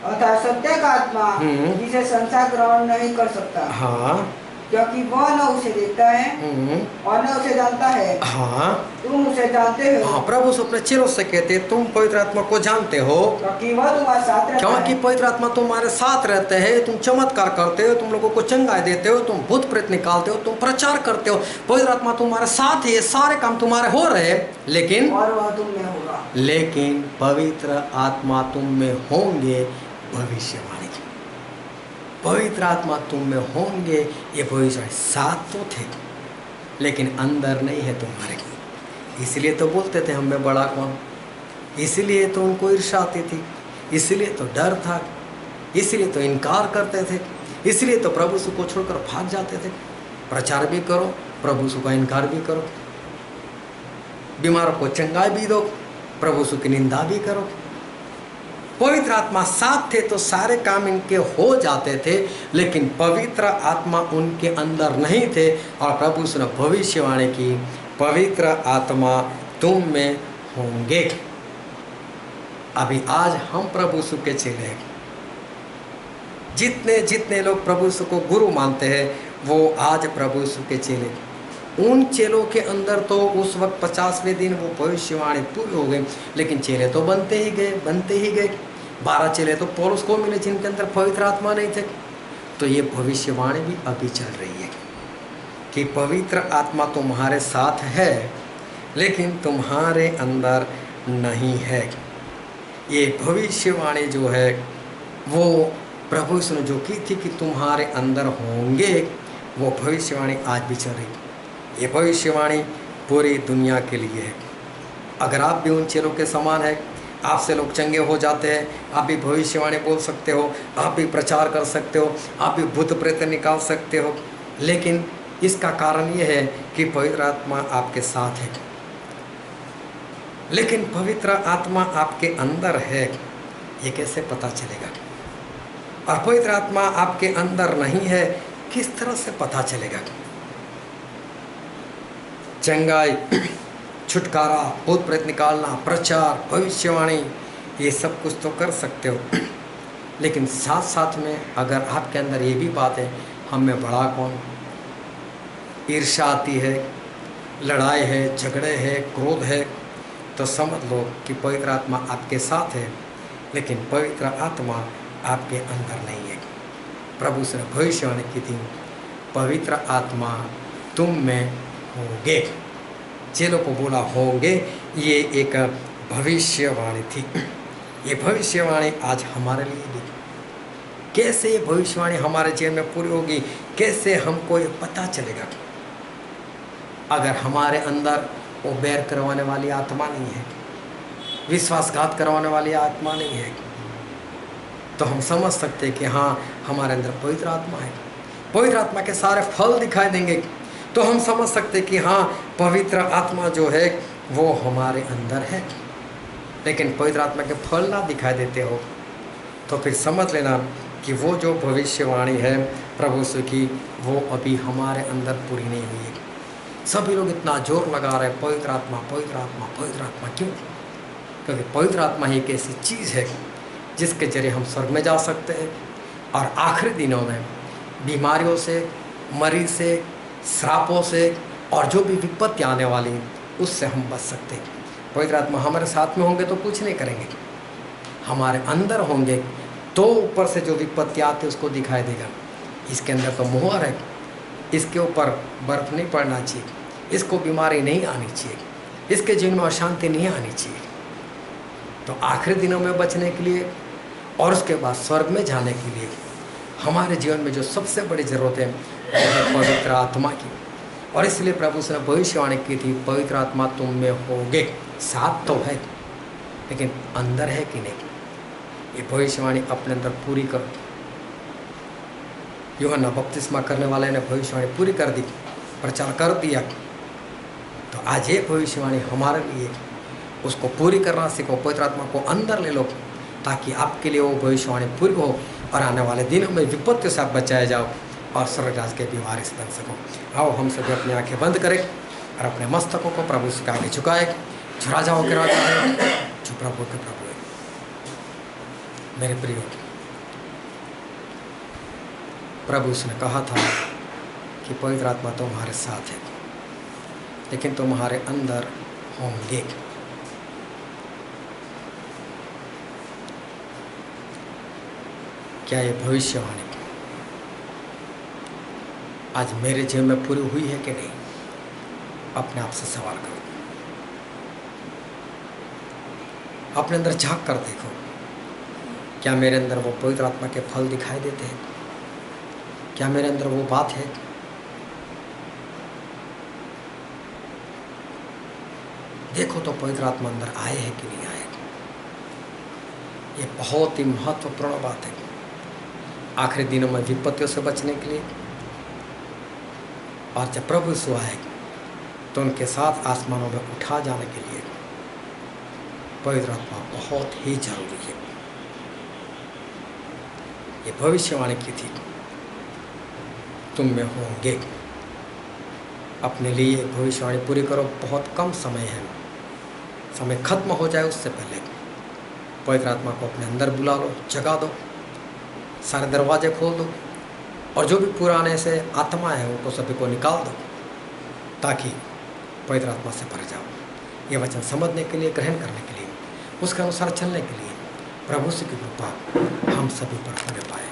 अर्थात सत्य का आत्मा जिसे संसार ग्रहण नहीं कर सकता, हाँ, क्योंकि वह न उसे देखता है और न उसे जानता है। हाँ, तुम उसे जानते हो। हाँ, प्रभु अपने चेलों से कहते तुम पवित्र आत्मा को जानते हो, क्योंकि वह तुम्हारे साथ रहता है। क्योंकि पवित्र आत्मा तुम्हारे साथ रहते हैं। तुम चमत्कार करते हो, तुम लोगों को चंगाई देते हो, तुम भूत प्रेत निकालते हो, तुम प्रचार करते हो। पवित्र आत्मा तुम्हारे साथ है, ये सारे काम तुम्हारे हो रहे हैं। लेकिन और वह तुम में होगा। लेकिन पवित्र आत्मा तुम में होंगे, भविष्यवाणी। पवित्र आत्मा तुम में होंगे, ये भविष्यवाणी। साथ तो थे लेकिन अंदर नहीं है तुम्हारे। इसलिए तो बोलते थे हम में बड़ा कौन, इसलिए तो उनको ईर्ष्या आती थी, इसलिए तो डर था, इसलिए तो इनकार करते थे, इसलिए तो प्रभु यीशु को छोड़कर भाग जाते थे। प्रचार भी करो, प्रभु यीशु का इनकार भी करो, बीमारों को चंगाई भी दो, प्रभु यीशु की निंदा भी करो। पवित्र आत्मा साथ थे तो सारे काम इनके हो जाते थे, लेकिन पवित्र आत्मा उनके अंदर नहीं थे। और प्रभु यीशु ने भविष्यवाणी की, पवित्र आत्मा तुम में होंगे। अभी आज हम प्रभु यीशु के चेले हैं। जितने जितने लोग प्रभु यीशु को गुरु मानते हैं वो आज प्रभु यीशु के चेले। उन चेलों के अंदर तो उस वक्त 50वें दिन वो भविष्यवाणी पूरी हो गई, लेकिन चेले तो बनते ही गए। 12 चेले तो पौलुस को मिले जिनके अंदर पवित्र आत्मा नहीं थे। तो ये भविष्यवाणी भी अभी चल रही है कि पवित्र आत्मा तुम्हारे साथ है लेकिन तुम्हारे अंदर नहीं है। ये भविष्यवाणी जो है वो प्रभु यीशु ने जो की थी कि तुम्हारे अंदर होंगे, वो भविष्यवाणी आज भी चल रही है। ये भविष्यवाणी पूरी दुनिया के लिए है। अगर आप भी उन चेलों के समान है, आपसे लोग चंगे हो जाते हैं, आप भी भविष्यवाणी बोल सकते हो, आप भी प्रचार कर सकते हो, आप भी भूत प्रेत निकाल सकते हो, लेकिन इसका कारण ये है कि पवित्र आत्मा आपके साथ है। लेकिन पवित्र आत्मा आपके अंदर है, ये कैसे पता चलेगा? और पवित्र आत्मा आपके अंदर नहीं है, किस तरह से पता चलेगा? चंगाई, छुटकारा, भूत प्रेत निकालना, प्रचार, भविष्यवाणी, ये सब कुछ तो कर सकते हो, लेकिन साथ साथ में अगर आपके अंदर ये भी बात है, हम में बड़ा कौन, ईर्ष्या आती है, लड़ाई है, झगड़े है, क्रोध है, तो समझ लो कि पवित्र आत्मा आपके साथ है, लेकिन पवित्र आत्मा आपके अंदर नहीं है। प्रभु से भविष्यवाणी की थी, पवित्र आत्मा तुम में होंगे। चेलों को बोला होंगे, ये एक भविष्यवाणी थी। ये भविष्यवाणी आज हमारे लिए भी, कैसे ये भविष्यवाणी हमारे जीवन में पूरी होगी, कैसे हमको ये पता चलेगा? अगर हमारे अंदर वो बैर करवाने वाली आत्मा नहीं है, विश्वासघात करवाने वाली आत्मा नहीं है, तो हम समझ सकते हैं कि हाँ, हमारे अंदर पवित्र आत्मा है। पवित्र आत्मा के सारे फल दिखाई देंगे, तो हम समझ सकते हैं कि हाँ, पवित्र आत्मा जो है वो हमारे अंदर है। लेकिन पवित्र आत्मा के फल ना दिखाई देते हो, तो फिर समझ लेना कि वो जो भविष्यवाणी है प्रभु यीशु की, वो अभी हमारे अंदर पूरी नहीं हुई है। सभी लोग इतना जोर लगा रहे हैं, पवित्र आत्मा, पवित्र आत्मा, पवित्र आत्मा। क्यों? क्योंकि पवित्र आत्मा ही एक ऐसी चीज़ है जिसके जरिए हम स्वर्ग में जा सकते हैं, और आखिरी दिनों में बीमारियों से, मरीज से, श्रापों से और जो भी विपत्ति आने वाली है उससे हम बच सकते हैं। पवित्र आत्मा हमारे साथ में होंगे तो कुछ नहीं करेंगे, हमारे अंदर होंगे तो ऊपर से जो विपत्ति आती है उसको दिखाई देगा। इसके अंदर तो मोहर है, इसके ऊपर बर्फ नहीं पड़ना चाहिए, इसको बीमारी नहीं आनी चाहिए, इसके जीवन में अशांति नहीं आनी चाहिए। तो आखिरी दिनों में बचने के लिए और उसके बाद स्वर्ग में जाने के लिए हमारे जीवन में जो सबसे बड़ी ज़रूरत है वो है पवित्र आत्मा की। और इसलिए प्रभु से भविष्यवाणी की थी, पवित्र आत्मा तुम में होगे। साथ तो है, लेकिन अंदर है कि नहीं, ये भविष्यवाणी अपने अंदर पूरी करो। यूहन्ना बपतिस्मा करने वाले ने भविष्यवाणी पूरी कर दी, प्रचार कर दिया। तो आज ये भविष्यवाणी हमारे लिए, उसको पूरी करना सीखो, पवित्र आत्मा को अंदर ले लो, ताकि आपके लिए वो भविष्यवाणी पूरी हो और आने वाले दिनों में विपत्ति से आप बचाए जाओ और स्वर्ग राज्य के भी वारिस बन सको। आओ हम सभी अपनी आंखें बंद करें और अपने मस्तकों को प्रभु के आगे झुकाए। जो राजाओं के राजा है, जो प्रभु के प्रभु है। मेरे प्रिय, प्रभु उसने कहा था कि पवित्र आत्मा तुम्हारे साथ है, लेकिन तुम्हारे अंदर होंगे। क्या ये भविष्यवाणी आज मेरे जीवन में पूरी हुई है कि नहीं? अपने आप से सवाल करो, अपने अंदर झांक कर देखो, क्या मेरे अंदर वो पवित्र आत्मा के फल दिखाई देते हैं? क्या मेरे अंदर वो बात है? देखो तो पवित्र आत्मा अंदर आए हैं कि नहीं आए। ये बहुत ही महत्वपूर्ण बात है आखिरी दिनों में विपत्तियों से बचने के लिए। और जब प्रभु यीशु आए तो उनके साथ आसमानों में उठा जाने के लिए पवित्र आत्मा बहुत ही जरूरी है। ये भविष्यवाणी की थी, तुम में होंगे। अपने लिए भविष्यवाणी पूरी करो, बहुत कम समय है, समय खत्म हो जाए उससे पहले पवित्र आत्मा को अपने अंदर बुला लो, जगा दो, सारे दरवाजे खोल दो, और जो भी पुराने से आत्मा है उनको सभी को निकाल दो, ताकि पवित्र आत्मा से भर जाओ। ये वचन समझने के लिए, ग्रहण करने के लिए, उसके अनुसार चलने के लिए प्रभु से की कृपा हम सभी पर होने पाए।